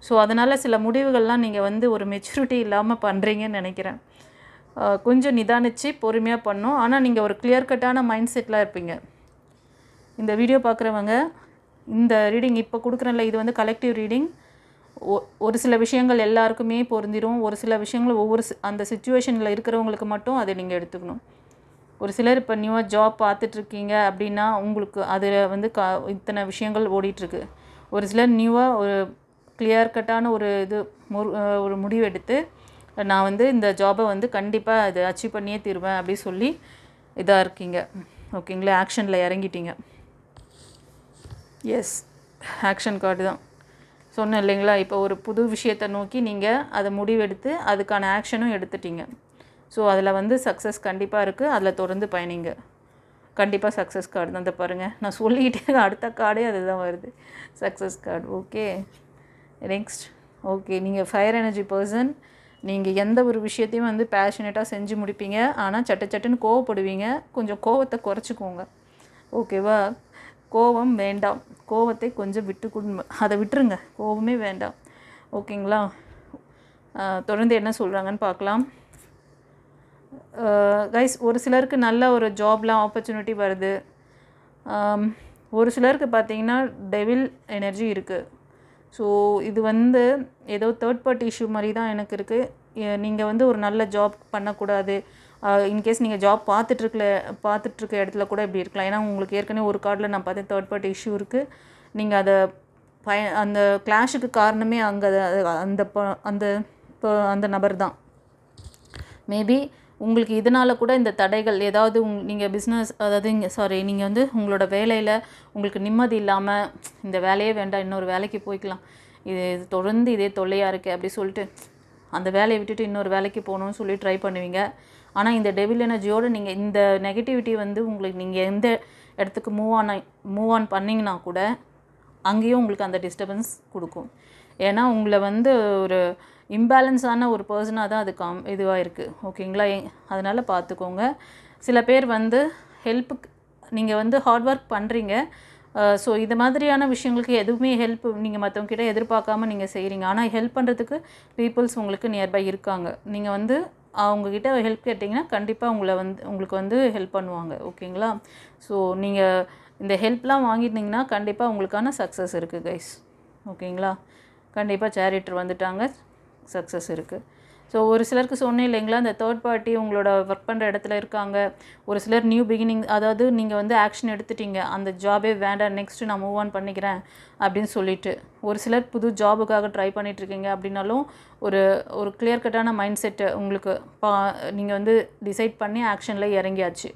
ஸோ அதனால் சில முடிவுகள்லாம் நீங்கள் வந்து ஒரு மெச்சூரிட்டி இல்லாமல் பண்ணுறீங்கன்னு நினைக்கிறேன். கொஞ்சம் நிதானித்து பொறுமையாக பண்ணணும். ஆனால் நீங்கள் ஒரு கிளியர் கட்டான மைண்ட் செட்டில் இருப்பீங்க. இந்த வீடியோ பார்க்குறவங்க இந்த ரீடிங் இப்போ கொடுக்குறேன்ல, இது வந்து கலெக்டிவ் ரீடிங். ஒரு சில விஷயங்கள் எல்லாருக்குமே பொருந்திடும். ஒரு சில விஷயங்கள் ஒவ்வொரு அந்த சிச்சுவேஷனில் இருக்கிறவங்களுக்கு மட்டும் அதை நீங்கள் எடுத்துக்கணும். ஒரு சிலர் இப்போ நியூவாக ஜாப் பார்த்துட்ருக்கீங்க அப்படின்னா உங்களுக்கு அதில் வந்து இத்தனை விஷயங்கள் ஓடிட்டுருக்கு. ஒரு சிலர் நியூவாக ஒரு கிளியர் கட்டான ஒரு முடிவு எடுத்து நான் வந்து இந்த ஜாபை வந்து கண்டிப்பாக இதை அச்சீவ் பண்ணியே தீருவேன் அப்படி சொல்லி இதாக இருக்கீங்க. ஓகேங்களா? ஆக்ஷனில் இறங்கிட்டீங்க. எஸ், ஆக்ஷன் கார்டு தான் சொன்னேன் இல்லைங்களா? இப்போ ஒரு புது விஷயத்தை நோக்கி நீங்கள் அதை முடிவெடுத்து அதுக்கான ஆக்ஷனும் எடுத்துட்டீங்க. ஸோ அதில் வந்து சக்ஸஸ் கண்டிப்பாக இருக்குது. அதில் தொடர்ந்து பயணிங்க. கண்டிப்பாக சக்ஸஸ் கார்டு தான். இந்த பாருங்கள், நான் சொல்லிக்கிட்டே அடுத்த கார்டே அதுதான் வருது, success card. Okay, next. Okay, நீங்கள் ஃபயர் எனர்ஜி பர்சன். நீங்கள் எந்த ஒரு விஷயத்தையும் வந்து பேஷனேட்டாக செஞ்சு முடிப்பீங்க. ஆனால் சட்டுன்னு கோவப்படுவீங்க. கொஞ்சம் கோவத்தை குறைச்சிக்கோங்க. ஓகேவா? கோவம் வேண்டாம். கோவத்தை கொஞ்சம் அதை விட்டுருங்க. கோவமே வேண்டாம். ஓகேங்களா? தொடர்ந்து என்ன சொல்கிறாங்கன்னு பார்க்கலாம். கைஸ், ஒரு சிலருக்கு நல்ல ஒரு ஜாப்லாம் ஆப்பர்ச்சுனிட்டி வருது. ஒரு சிலருக்கு பார்த்தீங்கன்னா டெவில் எனர்ஜி இருக்குது. ஸோ இது வந்து ஏதோ தேர்ட் பார்ட்டி இஷ்யூ மாதிரி தான் எனக்கு இருக்குது. நீங்கள் வந்து ஒரு நல்ல ஜாப் பண்ணக்கூடாது. இன்கேஸ் நீங்கள் ஜாப் பார்த்துட்ருக்க இடத்துல கூட இப்படி இருக்கலாம். ஏன்னா உங்களுக்கு ஏற்கனவே ஒரு கார்டில் நான் பார்த்தேன் தேர்ட் பார்ட்டி இஷ்யூ இருக்குது. நீங்கள் அதை அந்த கிளாஷுக்கு காரணமே அங்கே அந்த நபர் தான். மேபி உங்களுக்கு இதனால் கூட இந்த தடைகள் ஏதாவது நீங்கள் பிஸ்னஸ், அதாவது நீங்கள் வந்து உங்களோட வேலையில் உங்களுக்கு நிம்மதி இல்லாமல் இந்த வேலையே வேண்டாம், இன்னொரு வேலைக்கு போய்க்கலாம், இது தொடர்ந்து இதே தொல்லையாக இருக்குது அப்படி சொல்லிட்டு அந்த வேலையை விட்டுட்டு இன்னொரு வேலைக்கு போகணுன்னு சொல்லி ட்ரை பண்ணுவீங்க. ஆனால் இந்த டெவில் எனர்ஜியோடு நீங்கள் இந்த நெகட்டிவிட்டி வந்து உங்களுக்கு நீங்கள் எந்த இடத்துக்கு மூவ் ஆன் பண்ணிங்கன்னா கூட அங்கேயும் உங்களுக்கு அந்த டிஸ்டர்பன்ஸ் கொடுக்கும். ஏன்னா உங்களை வந்து ஒரு இம்பேலன்ஸான ஒரு பர்சனாக தான் அது இதுவாக இருக்குது. ஓகேங்களா? அதனால் பார்த்துக்கோங்க. சில பேர் வந்து ஹெல்ப்புக்கு நீங்கள் வந்து ஹார்ட் ஒர்க் பண்ணுறீங்க. ஸோ இது மாதிரியான விஷயங்களுக்கு எதுவுமே ஹெல்ப் நீங்கள் மற்றவங்ககிட்ட எதிர்பார்க்காம நீங்கள் செய்கிறீங்க. ஆனால் ஹெல்ப் பண்ணுறதுக்கு பீப்புள்ஸ் உங்களுக்கு நியர்பை இருக்காங்க. நீங்கள் வந்து அவங்கக்கிட்ட ஹெல்ப் கேட்டிங்கன்னா கண்டிப்பாக உங்களுக்கு வந்து ஹெல்ப் பண்ணுவாங்க. ஓகேங்களா? ஸோ நீங்கள் இந்த ஹெல்ப்லாம் வாங்கிட்டீங்கன்னா கண்டிப்பாக உங்களுக்கான சக்ஸஸ் இருக்குது கைஸ். ஓகேங்களா? கண்டிப்பாக சேரிட்டர் வந்துட்டாங்க, சக்ஸஸ் இருக்குது. ஸோ ஒரு சிலருக்கு சொன்னேன் இல்லைங்களா, இந்த தேர்ட் பார்ட்டி உங்களோட ஒர்க் பண்ணுற இடத்துல இருக்காங்க. ஒரு சிலர் நியூ பிகினிங், அதாவது நீங்கள் வந்து ஆக்ஷன் எடுத்துட்டீங்க, அந்த ஜாபே வேண்டாம், நெக்ஸ்ட்டு நான் மூவ் ஆன் பண்ணிக்கிறேன் அப்படின்னு சொல்லிட்டு. ஒரு சிலர் புது ஜாபுக்காக ட்ரை பண்ணிகிட்ருக்கீங்க அப்படின்னாலும் ஒரு கிளியர் கட்டான மைண்ட் செட்டு உங்களுக்கு நீங்கள் வந்து டிசைட் பண்ணி ஆக்ஷனில் இறங்கியாச்சு.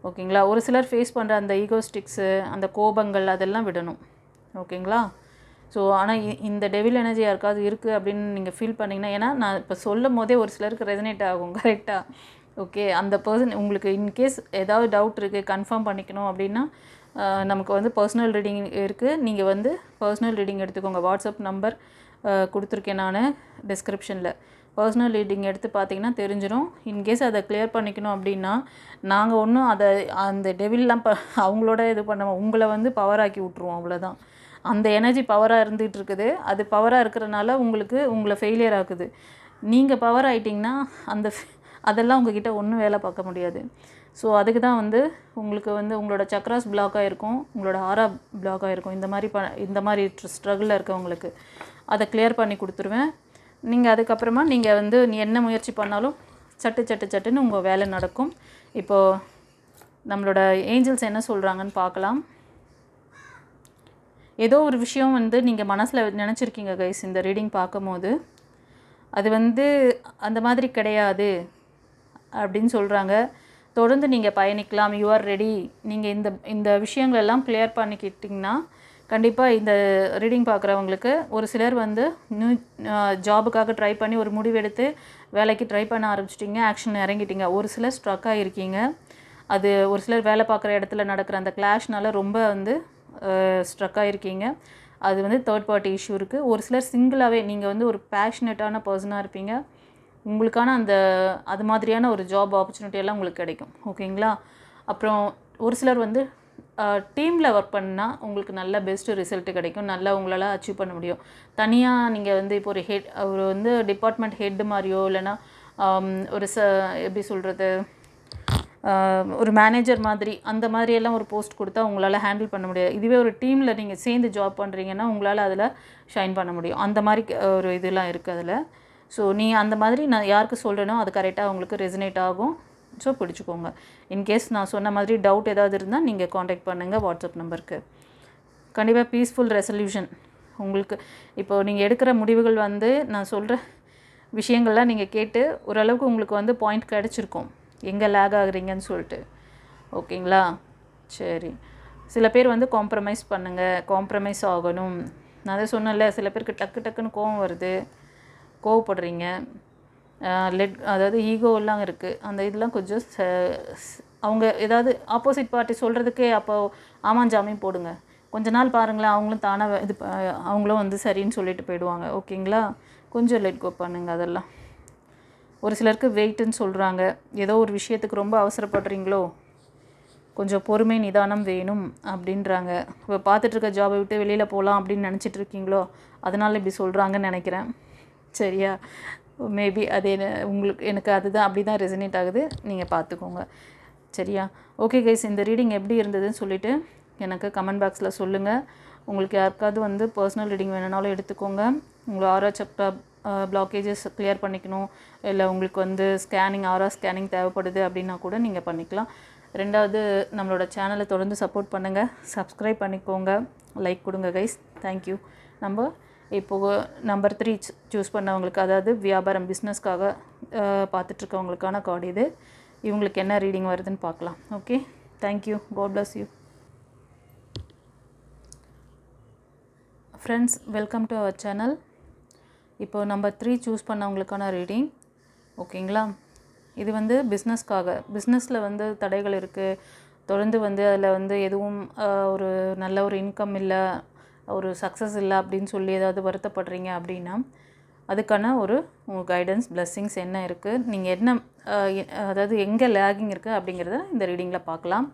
ஓகேங்களா? ஒரு சிலர் ஃபேஸ் பண்ணுற அந்த ஈகோஸ்டிக்ஸு, அந்த கோபங்கள் அதெல்லாம் விடணும். ஓகேங்களா? ஸோ ஆனால் இந்த டெவில் எனர்ஜி யாருக்காவது இருக்குது அப்படின்னு நீங்கள் ஃபீல் பண்ணிங்கன்னா, ஏன்னா நான் இப்போ சொல்லும் போதே ஒரு சிலருக்கு ரெசனேட் ஆகும் கரெக்டாக. ஓகே, அந்த பர்சன் உங்களுக்கு இன்கேஸ் ஏதாவது டவுட் இருக்குது கன்ஃபார்ம் பண்ணிக்கணும் அப்படின்னா நமக்கு வந்து பர்சனல் ரீடிங் இருக்குது. நீங்கள் வந்து பர்சனல் ரீடிங் எடுத்துக்கோங்க. வாட்ஸ்அப் நம்பர் கொடுத்துருக்கேன் நான் டிஸ்கிரிப்ஷனில். பர்சனல் ரீடிங் எடுத்து பார்த்தீங்கன்னா தெரிஞ்சிடும். இன்கேஸ் அதை கிளியர் பண்ணிக்கணும் அப்படின்னா நாங்கள் ஒன்றும் அதை அந்த டெவில்லாம் அவங்களோட இது பண்ண உங்களை வந்து பவர் ஆக்கி விட்ருவோம், அவ்வளோதான். அந்த எனர்ஜி பவராக இருந்துகிட்டு இருக்குது. அது பவராக இருக்கிறனால உங்களை ஃபெயிலியர் ஆக்குது. நீங்கள் பவர் ஆகிட்டிங்கன்னா அதெல்லாம் உங்ககிட்ட ஒன்றும் வேலை பார்க்க முடியாது. ஸோ அதுக்கு தான் வந்து உங்களுக்கு வந்து உங்களோட சக்ராஸ் பிளாக்காக இருக்கும், உங்களோட ஆரா பிளாக்காக இருக்கும். இந்த மாதிரி ஸ்ட்ரகிளில் இருக்கவங்களுக்கு அதை கிளியர் பண்ணி கொடுத்துருவேன். நீங்கள் அதுக்கப்புறமா நீங்கள் வந்து என்ன முயற்சி பண்ணாலும் சட்டுன்னு உங்கள் வேலை நடக்கும். இப்போது நம்மளோட ஏஞ்சல்ஸ் என்ன சொல்கிறாங்கன்னு பார்க்கலாம். ஏதோ ஒரு விஷயம் வந்து நீங்கள் மனசில் நினச்சிருக்கீங்க கைஸ். இந்த ரீடிங் பார்க்கும்போது அது வந்து அந்த மாதிரி கிடையாது அப்படின்னு சொல்கிறாங்க. தொடர்ந்து நீங்கள் பயணிக்கலாம். You are ready. நீங்கள் இந்த விஷயங்களெல்லாம் கிளியர் பண்ணிக்கிட்டிங்கன்னா கண்டிப்பாக இந்த ரீடிங் பார்க்குறவங்களுக்கு ஒரு சிலர் வந்து நியூ ஜாபுக்காக ட்ரை பண்ணி ஒரு முடிவெடுத்து வேலைக்கு ட்ரை பண்ண ஆரம்பிச்சிட்டிங்க, ஆக்ஷன் இறங்கிட்டீங்க. ஒரு சிலர் ஸ்ட்ரக் ஆகிருக்கீங்க. அது ஒரு சிலர் வேலை பார்க்குற இடத்துல நடக்கிற அந்த கிளாஷ்னால ரொம்ப வந்து ஸ்ட்ரக் ஆகிருக்கீங்க. அது வந்து தேர்ட் பார்ட்டி இஷ்யூ இருக்குது. ஒரு சிலர் சிங்கிளாகவே நீங்கள் வந்து ஒரு பேஷனேட்டான பர்சனாக இருப்பீங்க. உங்களுக்கான அது மாதிரியான ஒரு ஜாப் ஆப்பர்ச்சுனிட்டி எல்லாம் உங்களுக்கு கிடைக்கும். ஓகேங்களா? அப்புறம் ஒரு சிலர் வந்து டீமில் ஒர்க் பண்ணால் உங்களுக்கு நல்ல பெஸ்ட்டு ரிசல்ட்டு கிடைக்கும். நல்லா உங்களால் அச்சீவ் பண்ண முடியும். தனியாக நீங்கள் வந்து இப்போ ஒரு வந்து டிபார்ட்மெண்ட் ஹெட்டு மாதிரியோ இல்லைனா ஒரு எப்படி சொல்கிறது, ஒரு மேனேஜர் மாதிரி அந்த மாதிரியெல்லாம் ஒரு போஸ்ட் கொடுத்தா உங்களால் ஹேண்டில் பண்ண முடியாது. இதுவே ஒரு டீமில் நீங்கள் சேர்ந்து ஜாப் பண்ணுறீங்கன்னா உங்களால் அதில் ஷைன் பண்ண முடியும். அந்த மாதிரி ஒரு இதெல்லாம் இருக்குது அதில். ஸோ நீங்கள் அந்த மாதிரி நான் யாருக்கு சொல்கிறேனோ அது கரெக்டாக உங்களுக்கு ரெசனேட் ஆகும். ஸோ பிடிச்சிக்கோங்க. இன்கேஸ் நான் சொன்ன மாதிரி டவுட் ஏதாவது இருந்தால் நீங்கள் காண்டாக்ட் பண்ணுங்கள் வாட்ஸ்அப் நம்பருக்கு. கண்டிப்பாக பீஸ்ஃபுல் ரெசல்யூஷன் உங்களுக்கு. இப்போது நீங்கள் எடுக்கிற முடிவுகள் வந்து நான் சொல்கிற விஷயங்கள்லாம் நீங்கள் கேட்டு ஓரளவுக்கு உங்களுக்கு வந்து பாயிண்ட் கிடச்சிருக்கும் எங்கே லேக் ஆகுறீங்கன்னு சொல்லிட்டு. ஓகேங்களா? சரி. சில பேர் வந்து காம்ப்ரமைஸ் பண்ணுங்கள், காம்ப்ரமைஸ் ஆகணும். நான் அதை சொன்னேன்ல, சில பேருக்கு டக்குன்னு கோவம் வருது, கோவப்படுறீங்க. அதாவது ஈகோவெல்லாம் இருக்குது. அந்த இதெல்லாம் கொஞ்சம் அவங்க ஏதாவது ஆப்போசிட் பார்ட்டி சொல்கிறதுக்கே அப்போ ஆமாஞ்சாமையும் போடுங்க. கொஞ்ச நாள் பாருங்களேன், அவங்களும் தானாக அவங்களும் வந்து சரின்னு சொல்லிட்டு போயிடுவாங்க. ஓகேங்களா? கொஞ்சம் லெட் கோ பண்ணுங்கள் அதெல்லாம். ஒரு சிலருக்கு வெயிட்டுன்னு சொல்கிறாங்க. ஏதோ ஒரு விஷயத்துக்கு ரொம்ப அவசரப்படுறீங்களோ, கொஞ்சம் பொறுமை நிதானம் வேணும் அப்படின்றாங்க. இப்போ பார்த்துட்ருக்க ஜாபை விட்டு வெளியில் போகலாம் அப்படின்னு நினச்சிட்டு இருக்கீங்களோ, அதனால் இப்படி சொல்கிறாங்கன்னு நினைக்கிறேன். சரியா? மேபி அது எனக்கு அதுதான் அப்படி தான் ரெசனேட் ஆகுது. நீங்கள் பார்த்துக்கோங்க. சரியா? ஓகே கைஸ், இந்த ரீடிங் எப்படி இருந்ததுன்னு சொல்லிவிட்டு எனக்கு கமெண்ட் பாக்ஸில் சொல்லுங்கள். உங்களுக்கு யாருக்காவது வந்து பர்சனல் ரீடிங் வேணுனாலும் எடுத்துக்கோங்க. உங்களை ஆரா சக்ரா பிளாக்கேஜஸ் கிளியர் பண்ணிக்கணும், இல்லை உங்களுக்கு வந்து ஆரா ஸ்கேனிங் தேவைப்படுது அப்படின்னா கூட நீங்கள் பண்ணிக்கலாம். ரெண்டாவது, நம்மளோட சேனலை தொடர்ந்து சப்போர்ட் பண்ணுங்கள், சப்ஸ்கிரைப் பண்ணிக்கோங்க, லைக் கொடுங்க கைஸ். தேங்க்யூ. நம்ம இப்போது நம்பர் 3 சூஸ் பண்ணவங்களுக்கு, அதாவது வியாபாரம் பிஸ்னஸ்க்காக பார்த்துட்ருக்கவங்களுக்கான கார்டு இது. இவங்களுக்கு என்ன ரீடிங் வருதுன்னு பார்க்கலாம். Okay, thank you. God bless you. Friends, welcome to our channel. இப்போது நம்பர் 3 சூஸ் பண்ணவங்களுக்கான ரீடிங். ஓகேங்களா? இது வந்து பிஸ்னஸில் வந்து தடைகள் இருக்குது. தொடர்ந்து வந்து அதில் வந்து எதுவும் ஒரு நல்ல ஒரு இன்கம் இல்லை, ஒரு சக்ஸஸ் இல்லை அப்படின்னு சொல்லி ஏதாவது வருத்தப்படுறீங்க அப்படின்னா அதுக்கான ஒரு கைடன்ஸ் பிளெஸ்ஸிங்ஸ் என்ன இருக்குது, நீங்கள் என்ன அதாவது எங்கே லேகிங் இருக்குது அப்படிங்கிறத இந்த ரீடிங்கில் பார்க்கலாம்.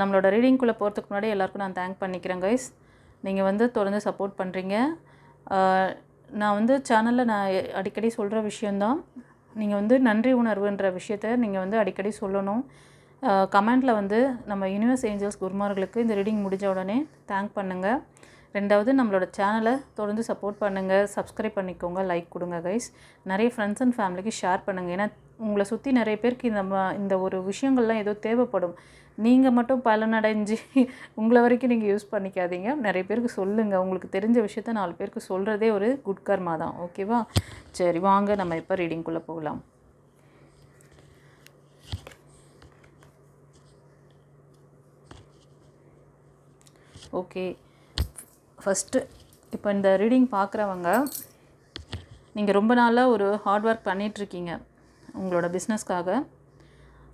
நம்மளோட ரீடிங்குள்ளே போகிறதுக்கு முன்னாடி எல்லாருக்கும் நான் தேங்க் பண்ணிக்கிறேன் கைஸ். நீங்கள் வந்து தொடர்ந்து சப்போர்ட் பண்ணுறீங்க. நான் வந்து சேனலில் நான் அடிக்கடி சொல்கிற விஷயந்தான், நீங்கள் வந்து நன்றி உணர்வுன்ற விஷயத்த நீங்கள் வந்து அடிக்கடி சொல்லணும். கமெண்ட்டில் வந்து நம்ம யூனிவர்ஸ் ஏஞ்சல்ஸ் குருமார்களுக்கு இந்த ரீடிங் முடிஞ்ச உடனே தேங்க் பண்ணுங்கள். ரெண்டாவது, நம்மளோட சேனலை தொடர்ந்து சப்போர்ட் பண்ணுங்கள், சப்ஸ்கிரைப் பண்ணிக்கோங்க, லைக் கொடுங்க கைஸ். நிறைய ஃப்ரெண்ட்ஸ் அண்ட் ஃபேமிலிக்கு ஷேர் பண்ணுங்கள். ஏன்னா உங்களை சுற்றி நிறைய பேருக்கு இந்த ஒரு விஷயங்கள்லாம் ஏதோ தேவைப்படும். நீங்கள் மட்டும் பலனடைஞ்சு உங்களை வரைக்கும் நீங்கள் யூஸ் பண்ணிக்காதீங்க. நிறைய பேருக்கு சொல்லுங்கள். உங்களுக்கு தெரிஞ்ச விஷயத்த 4 பேருக்கு சொல்கிறதே ஒரு குட் கர்மா தான். ஓகேவா? சரி, வாங்க நம்ம இப்போ ரீடிங்குள்ளே போகலாம். ஓகே ஃபஸ்ட்டு இப்போ இந்த ரீடிங் பார்க்குறவங்க நீங்கள் ரொம்ப நாளாக ஒரு ஹார்ட் ஒர்க் பண்ணிகிட்ருக்கீங்க உங்களோட பிஸ்னஸ்க்காக.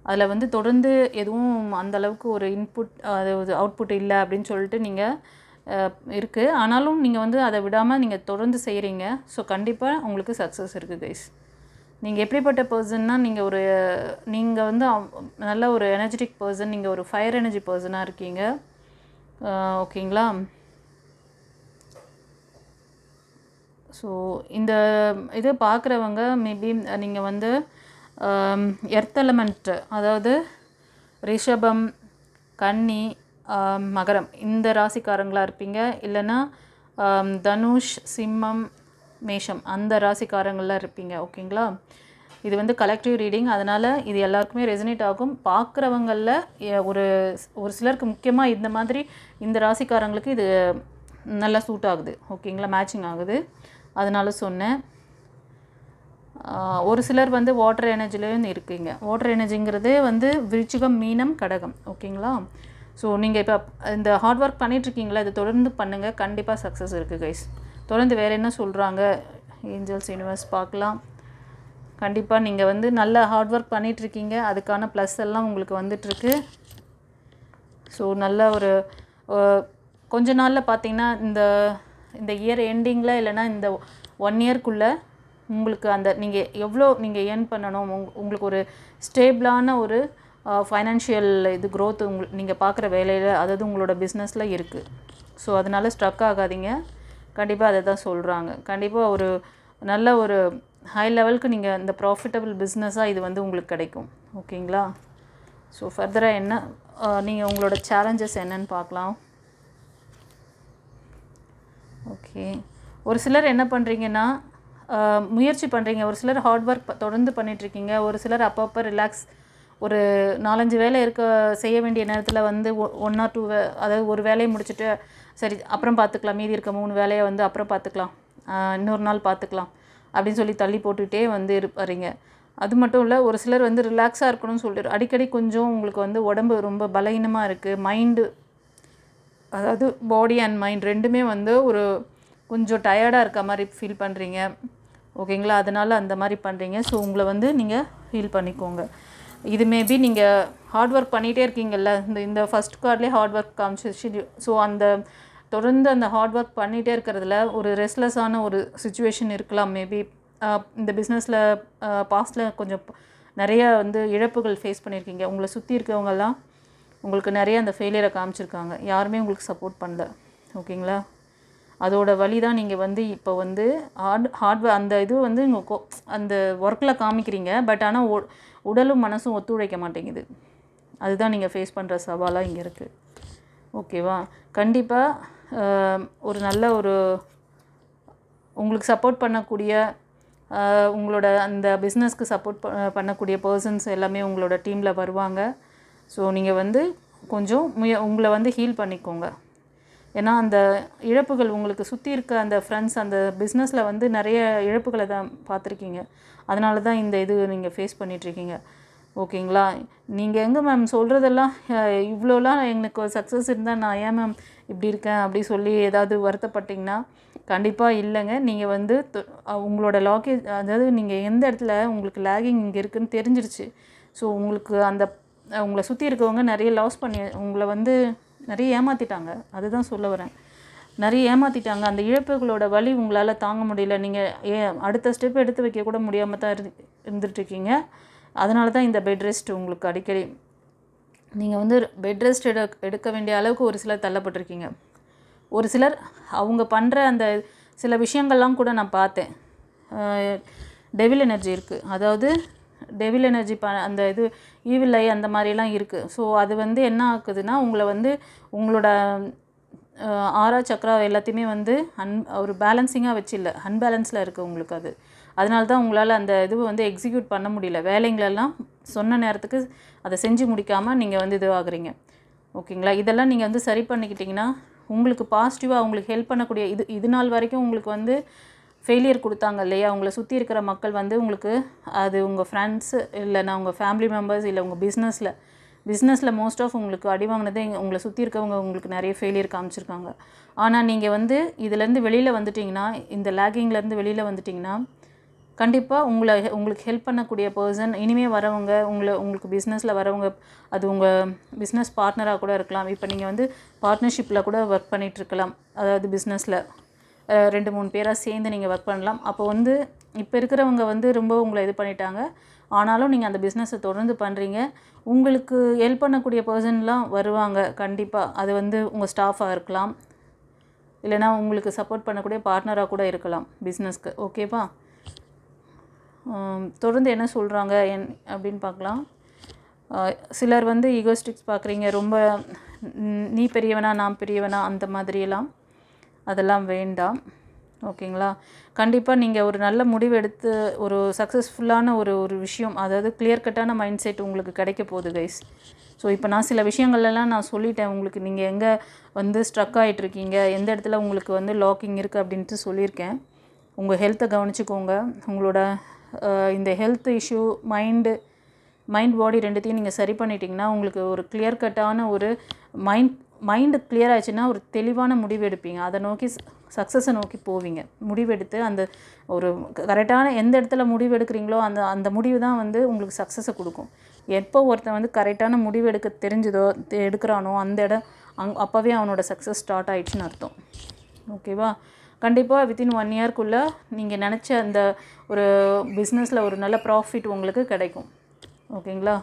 அதில் வந்து தொடர்ந்து எதுவும் அந்தளவுக்கு ஒரு இன்புட் அவுட்புட் இல்லை அப்படின்னு சொல்லிட்டு நீங்கள் இருக்குது. ஆனாலும் நீங்கள் வந்து அதை விடாமல் நீங்கள் தொடர்ந்து செய்கிறீங்க. ஸோ கண்டிப்பாக உங்களுக்கு சக்ஸஸ் இருக்குது கைஸ். நீங்கள் எப்படிப்பட்ட பர்சன்னா, நீங்கள் வந்து நல்ல ஒரு எனர்ஜெட்டிக் பர்சன், நீங்கள் ஒரு ஃபயர் எனர்ஜி பர்சனாக இருக்கீங்க. ஓகேங்களா? ஸோ இந்த இது பார்க்குறவங்க மேபி நீங்கள் வந்து எர்த் எலமெண்ட், அதாவது ரிஷபம், கன்னி, மகரம் இந்த ராசிக்காரங்களாக இருப்பீங்க. இல்லைன்னா தனுஷ், சிம்மம், மேஷம் அந்த ராசிக்காரங்களாக இருப்பீங்க. ஓகேங்களா? இது வந்து கலெக்டிவ் ரீடிங், அதனால் இது எல்லாருக்குமே ரெசனேட் ஆகும். பார்க்குறவங்களில் ஒரு சிலருக்கு முக்கியமாக இந்த மாதிரி இந்த ராசிக்காரங்களுக்கு இது நல்லா சூட் ஆகுது. ஓகேங்களா? மேட்சிங் ஆகுது, அதனால சொன்னேன். ஒரு சிலர் வந்து வாட்டர் எனர்ஜிலையும் இருக்கீங்க. வாட்டர் எனர்ஜிங்கிறதே வந்து விருச்சிகம், மீனம், கடகம். ஓகேங்களா? ஸோ நீங்கள் இப்போ இந்த ஹார்ட் ஒர்க் பண்ணிகிட்ருக்கீங்களா, இது தொடர்ந்து பண்ணுங்கள், கண்டிப்பாக சக்ஸஸ் இருக்குது கைஸ். தொடர்ந்து வேறு என்ன சொல்கிறாங்க ஏஞ்சல்ஸ், யூனிவர்ஸ் பார்க்கலாம். கண்டிப்பாக நீங்கள் வந்து நல்ல ஹார்ட் ஒர்க் பண்ணிகிட்ருக்கீங்க, அதுக்கான ப்ளஸ் எல்லாம் உங்களுக்கு வந்துட்டுருக்கு. ஸோ நல்ல ஒரு கொஞ்ச நாளில் பார்த்தீங்கன்னா இந்த இயர் எண்டிங்கில் இல்லைனா இந்த 1 இயர்க்குள்ளே உங்களுக்கு அந்த நீங்கள் எவ்வளோ நீங்கள் ஏர்ன் பண்ணணும், உங்களுக்கு ஒரு ஸ்டேபிளான ஒரு ஃபைனான்ஷியல் க்ரோத் நீங்கள் பார்க்குற வேலையில், அதாவது உங்களோட பிஸ்னஸில் இருக்குது. ஸோ அதனால் ஸ்ட்ரக் ஆகாதீங்க. கண்டிப்பாக அதை தான் சொல்கிறாங்க. கண்டிப்பாக ஒரு நல்ல ஒரு ஹை லெவலுக்கு நீங்கள் இந்த ப்ராஃபிட்டபிள் பிஸ்னஸாக இது வந்து உங்களுக்கு கிடைக்கும். ஓகேங்களா? ஸோ ஃபர்தராக என்ன நீங்கள் உங்களோட சேலஞ்சஸ் என்னன்னு பார்க்கலாம். ஓகே, ஒரு சிலர் என்ன பண்ணுறீங்கன்னா முயற்சி பண்ணுறீங்க. ஒரு சிலர் ஹார்ட் ஒர்க் தொடர்ந்து பண்ணிகிட்ருக்கீங்க. ஒரு சிலர் அப்பப்போ ரிலாக்ஸ், ஒரு 4-5 வேலை செய்ய வேண்டிய நேரத்தில் வந்து 1 or 2 அதாவது ஒரு வேலையை முடிச்சுட்டு சரி அப்புறம் பார்த்துக்கலாம், மீதி இருக்க 3 வேலையை வந்து அப்புறம் பார்த்துக்கலாம், இன்னொரு நாள் பார்த்துக்கலாம் அப்படின்னு சொல்லி தள்ளி போட்டுக்கிட்டே வந்து இருப்பாருங்க. அது மட்டும் இல்லை, ஒரு சிலர் வந்து ரிலாக்ஸாக இருக்கணும்னு சொல்லிட்டு அடிக்கடி கொஞ்சம் உங்களுக்கு வந்து உடம்பு ரொம்ப பலவீனமாக இருக்குது, மைண்டு, அதாவது பாடி அண்ட் மைண்ட் ரெண்டுமே வந்து ஒரு கொஞ்சம் டயர்டாக இருக்க மாதிரி ஃபீல் பண்ணுறீங்க. ஓகேங்களா? அதனால் அந்த மாதிரி பண்ணுறீங்க. ஸோ உங்களை வந்து நீங்கள் ஃபீல் பண்ணிக்கோங்க. இது மேபி நீங்கள் ஹார்ட் ஒர்க் பண்ணிகிட்டே இருக்கீங்கல்ல, இந்த ஃபஸ்ட் கார்ட்லேயே ஹார்ட் ஒர்க் காமிச்சிச்சு. ஸோ அந்த தொடர்ந்து அந்த ஹார்ட் ஒர்க் பண்ணிகிட்டே இருக்கிறதுல ஒரு ரெஸ்ட்லெஸ்ஸான ஒரு சுச்சுவேஷன் இருக்கலாம். மேபி இந்த பிஸ்னஸில் பாஸ்ட்டில் கொஞ்சம் நிறைய வந்து இழப்புகள் ஃபேஸ் பண்ணியிருக்கீங்க. உங்களை சுற்றி இருக்கவங்கெல்லாம் உங்களுக்கு நிறைய அந்த ஃபெயிலியரை காமிச்சிருக்காங்க. யாருமே உங்களுக்கு சப்போர்ட் பண்ணல. ஓகேங்களா? அதோட வழி தான் நீங்கள் வந்து இப்போ வந்து அந்த இது வந்து அந்த ஒர்க்கில் காமிக்கிறீங்க. பட் ஆனால் உடலும் மனசும் ஒத்துழைக்க மாட்டேங்குது. அதுதான் நீங்கள் ஃபேஸ் பண்ணுற சவாலாக இங்கே இருக்குது. ஓகேவா? கண்டிப்பாக ஒரு நல்ல ஒரு உங்களுக்கு சப்போர்ட் பண்ணக்கூடிய, உங்களோட அந்த பிஸ்னஸ்க்கு சப்போர்ட் பண்ணக்கூடிய பர்சன்ஸ் எல்லாமே உங்களோட டீமில் வருவாங்க. ஸோ நீங்கள் வந்து கொஞ்சம் உங்களை வந்து ஹீல் பண்ணிக்கோங்க. ஏன்னா அந்த இழப்புகள் உங்களுக்கு சுற்றி இருக்க அந்த ஃப்ரெண்ட்ஸ் அந்த பிஸ்னஸில் வந்து நிறைய இழப்புகளை தான் பார்த்துருக்கீங்க. அதனால தான் இந்த இது நீங்கள் ஃபேஸ் பண்ணிகிட்ருக்கீங்க. ஓகேங்களா? நீங்கள் எங்கே மேம் சொல்கிறதெல்லாம் இவ்வளோலாம் எனக்கு சக்ஸஸ் இருந்தால் நான் ஏன் மேம் இப்படி இருக்கேன் அப்படி சொல்லி ஏதாவது வருத்தப்பட்டிங்கன்னா கண்டிப்பாக இல்லைங்க. நீங்கள் வந்து உங்களோட லாக்கேஜ், அதாவது நீங்கள் எந்த இடத்துல உங்களுக்கு லேகிங் இங்கே இருக்குதுன்னு தெரிஞ்சிருச்சு. ஸோ உங்களுக்கு உங்களை சுற்றி இருக்கவங்க நிறைய லாஸ் பண்ணி உங்களை வந்து நிறைய ஏமாற்றிட்டாங்க. அதுதான் சொல்ல வரேன். நிறைய ஏமாற்றிட்டாங்க. அந்த இழப்புகளோட வலி உங்களால் தாங்க முடியல. நீங்கள் அடுத்த ஸ்டெப் எடுத்து வைக்க கூட முடியாமல் தான் இருந்துகிட்ருக்கீங்க. அதனால தான் இந்த பெட் ரெஸ்ட் உங்களுக்கு அடிக்கடி நீங்கள் வந்து பெட் ரெஸ்ட் எடுக்க வேண்டிய அளவுக்கு ஒரு சிலர் தள்ளப்பட்டிருக்கீங்க. ஒரு சிலர் அவங்க பண்ணுற அந்த சில விஷயங்கள்லாம் கூட நான் பார்த்தேன். டெவில் எனர்ஜி இருக்குது, அதாவது டெவில் எனர்ஜி அந்த இது ஈவில் ஐ அந்த மாதிரிலாம் இருக்குது. ஸோ அது வந்து என்ன ஆகுதுன்னா உங்களை வந்து உங்களோட 6 சக்கரா எல்லாத்தையுமே வந்து ஒரு பேலன்சிங்காக வச்சு இல்லை, அன்பேலன்ஸில் இருக்குது உங்களுக்கு. அதனால தான் உங்களால் அந்த இது வந்து எக்ஸிக்யூட் பண்ண முடியல. வேலைங்களெல்லாம் சொன்ன நேரத்துக்கு அதை செஞ்சு முடிக்காமல் நீங்கள் வந்து இதுவாகிறீங்க. ஓகேங்களா? இதெல்லாம் நீங்கள் வந்து சரி பண்ணிக்கிட்டிங்கன்னா உங்களுக்கு பாசிட்டிவாக அவங்களுக்கு ஹெல்ப் பண்ணக்கூடிய இது நாள் வரைக்கும் உங்களுக்கு வந்து ஃபெயிலியர் கொடுத்தாங்க இல்லையா, உங்களை சுற்றி இருக்கிற மக்கள் வந்து உங்களுக்கு, அது உங்கள் ஃப்ரெண்ட்ஸு இல்லைனா உங்கள் ஃபேமிலி மெம்பர்ஸ் இல்லை உங்கள் பிஸ்னஸில் பிஸ்னஸில் மோஸ்ட் ஆஃப் உங்களுக்கு அடி வாங்கினதே உங்களை சுற்றி இருக்கவங்க உங்களுக்கு நிறைய ஃபெயிலியர் காமிச்சிருக்காங்க. ஆனால் நீங்கள் வந்து இதுலேருந்து வெளியில் வந்துட்டிங்கன்னா, இந்த லேகிங்லேருந்து வெளியில் வந்துட்டிங்கன்னா கண்டிப்பாக உங்களுக்கு ஹெல்ப் பண்ணக்கூடிய பர்சன் இனிமேல் வரவங்க உங்களுக்கு பிஸ்னஸில் வரவங்க, அது உங்கள் பிஸ்னஸ் பார்ட்னராக கூட இருக்கலாம். இப்போ நீங்கள் வந்து பார்ட்னர்ஷிப்பில் கூட ஒர்க் பண்ணிகிட்ருக்கலாம். அதாவது பிஸ்னஸில் 2-3 பேராக சேர்ந்து நீங்கள் ஒர்க் பண்ணலாம். அப்போ வந்து இப்போ இருக்கிறவங்க வந்து ரொம்ப உங்களை இது பண்ணிட்டாங்க. ஆனாலும் நீங்கள் அந்த பிஸ்னஸை தொடர்ந்து பண்ணுறீங்க. உங்களுக்கு ஹெல்ப் பண்ணக்கூடிய பர்சன்லாம் வருவாங்க கண்டிப்பாக. அது வந்து உங்கள் ஸ்டாஃபாக இருக்கலாம், இல்லைனா உங்களுக்கு சப்போர்ட் பண்ணக்கூடிய பார்ட்னராக கூட இருக்கலாம் பிஸ்னஸ்க்கு. ஓகேவா? தொடர்ந்து என்ன சொல்கிறாங்க அப்படின்னு பார்க்கலாம். சிலர் வந்து ஈகோஸ்டிக்ஸ் பார்க்குறீங்க, ரொம்ப நீ பெரியவனா நான் பெரியவனா அந்த மாதிரியெல்லாம், அதெல்லாம் வேண்டாம். ஓகேங்களா? கண்டிப்பாக நீங்கள் ஒரு நல்ல முடிவு எடுத்து ஒரு சக்ஸஸ்ஃபுல்லான ஒரு விஷயம், அதாவது கிளியர் கட்டான மைண்ட் செட் உங்களுக்கு கிடைக்க போகுது கைஸ். ஸோ இப்போ நான் சில விஷயங்கள்லாம் நான் சொல்லிட்டேன் உங்களுக்கு. நீங்கள் எங்கே வந்து ஸ்ட்ரக் ஆகிட்ருக்கீங்க, எந்த இடத்துல உங்களுக்கு வந்து லாக்கிங் இருக்குது அப்படின்ட்டு சொல்லியிருக்கேன். உங்கள் ஹெல்த்தை கவனிச்சுக்கோங்க. உங்களோட இந்த ஹெல்த் இஷ்யூ, மைண்ட் பாடி ரெண்டுத்தையும் நீங்கள் சரி பண்ணிட்டீங்கன்னா உங்களுக்கு ஒரு கிளியர் கட்டான ஒரு மைண்டு கிளியர் ஆச்சுன்னா ஒரு தெளிவான முடிவு எடுப்பீங்க. அதை நோக்கி சக்ஸஸை நோக்கி போவீங்க. முடிவெடுத்து அந்த ஒரு கரெக்டான எந்த இடத்துல முடிவு எடுக்கிறீங்களோ அந்த முடிவு தான் வந்து உங்களுக்கு சக்ஸஸை கொடுக்கும். எப்போ ஒருத்தன் வந்து கரெக்டான முடிவு எடுக்கிறானோ அந்த இடம் அப்போவே அவனோட சக்ஸஸ் ஸ்டார்ட் ஆகிடுச்சின்னு அர்த்தம். ஓகேவா? கண்டிப்பாக வித்தின் 1 இயர்க்குள்ளே நீங்கள் நினச்ச அந்த ஒரு பிஸ்னஸில் ஒரு நல்ல ப்ராஃபிட் உங்களுக்கு கிடைக்கும். ஓகேங்களா?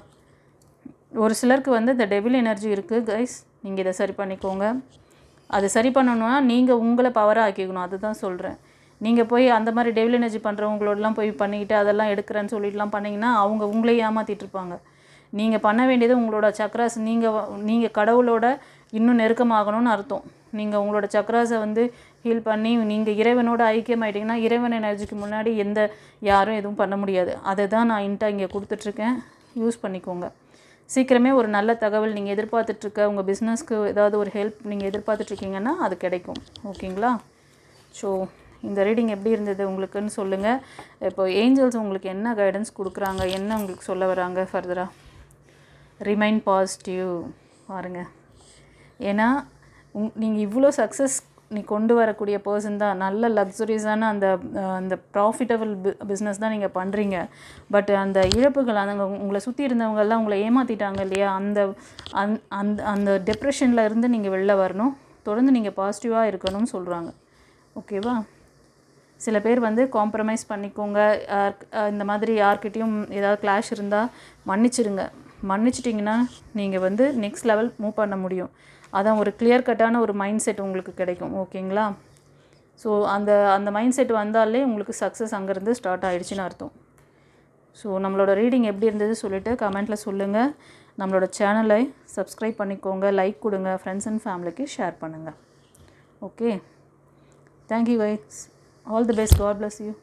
ஒரு சிலருக்கு வந்து இந்த டெவில் எனர்ஜி இருக்குது கைஸ். நீங்கள் இதை சரி பண்ணிக்கோங்க. அது சரி பண்ணணுன்னா நீங்கள் உங்களை பவராக ஆக்கிக்கணும். அதுதான் சொல்கிறேன். நீங்கள் போய் அந்த மாதிரி டெவில் எனர்ஜி பண்ணுறவங்களோடலாம் போய் பண்ணிக்கிட்டு அதெல்லாம் எடுக்கிறேன்னு சொல்லிட்டுலாம் பண்ணிங்கன்னா அவங்க உங்களே ஏமாற்றிட்டு இருப்பாங்க. நீங்கள் பண்ண வேண்டியது உங்களோட சக்ராஸ், நீங்கள் கடவுளோட இன்னும் நெருக்கமாகணும்னு அர்த்தம். நீங்கள் உங்களோட சக்ராஸை வந்து ஹீல் பண்ணி நீங்கள் இறைவனோட ஐக்கியமாயிட்டிங்கன்னா இறைவன் எனர்ஜிக்கு முன்னாடி யாரும் எதுவும் பண்ண முடியாது. அதை தான் நான் இங்கே கொடுத்துட்ருக்கேன். யூஸ் பண்ணிக்கோங்க. சீக்கிரமே ஒரு நல்ல தகவல் நீங்கள் எதிர்பார்த்துட்ருக்க, உங்கள் பிஸ்னஸ்க்கு ஏதாவது ஒரு ஹெல்ப் நீங்கள் எதிர்பார்த்துட்ருக்கீங்கன்னா அது கிடைக்கும். ஓகேங்களா? ஸோ இந்த ரீடிங் எப்படி இருந்தது உங்களுக்குன்னு சொல்லுங்கள். இப்போ ஏஞ்சல்ஸ் உங்களுக்கு என்ன கைடன்ஸ் கொடுக்குறாங்க, என்ன உங்களுக்கு சொல்ல வராங்க ஃபர்தராக? ரிமைன் பாசிட்டிவ் பாருங்கள். ஏன்னா நீங்கள் இவ்வளோ சக்ஸஸ் நீ கொண்டு வரக்கூடிய பர்சன் தான். நல்ல லக்ஸுரியஸான அந்த ப்ராஃபிட்டபிள் பிஸ்னஸ் தான் நீங்கள் பண்ணுறீங்க. பட் அந்த இழப்புகள், உங்களை சுற்றி இருந்தவங்கெல்லாம் உங்களை ஏமாற்றிட்டாங்க இல்லையா, அந்த டிப்ரெஷனில் இருந்து நீங்கள் வெளில வரணும். தொடர்ந்து நீங்கள் பாசிட்டிவாக இருக்கணும்னு சொல்கிறாங்க. ஓகேவா? சில பேர் வந்து காம்ப்ரமைஸ் பண்ணிக்கோங்க. இந்த மாதிரி யார்கிட்டையும் ஏதாவது கிளாஷ் இருந்தால் மன்னிச்சிட்டிங்கன்னா நீங்கள் வந்து நெக்ஸ்ட் லெவல் மூவ் பண்ண முடியும். அதான் ஒரு கிளியர் கட்டான ஒரு மைண்ட் செட் உங்களுக்கு கிடைக்கும். ஓகேங்களா? ஸோ அந்த மைண்ட் செட் வந்தாலே உங்களுக்கு சக்ஸஸ் அங்கேருந்து ஸ்டார்ட் ஆகிடுச்சின்னு அர்த்தம். ஸோ நம்மளோட ரீடிங் எப்படி இருந்தது சொல்லிவிட்டு கமெண்ட்டில் சொல்லுங்கள். நம்மளோட சேனலை சப்ஸ்கிரைப் பண்ணிக்கோங்க, லைக் கொடுங்க, ஃப்ரெண்ட்ஸ் அண்ட் ஃபேமிலிக்கு ஷேர் பண்ணுங்கள். Okay, thank you guys. All the best. God bless you.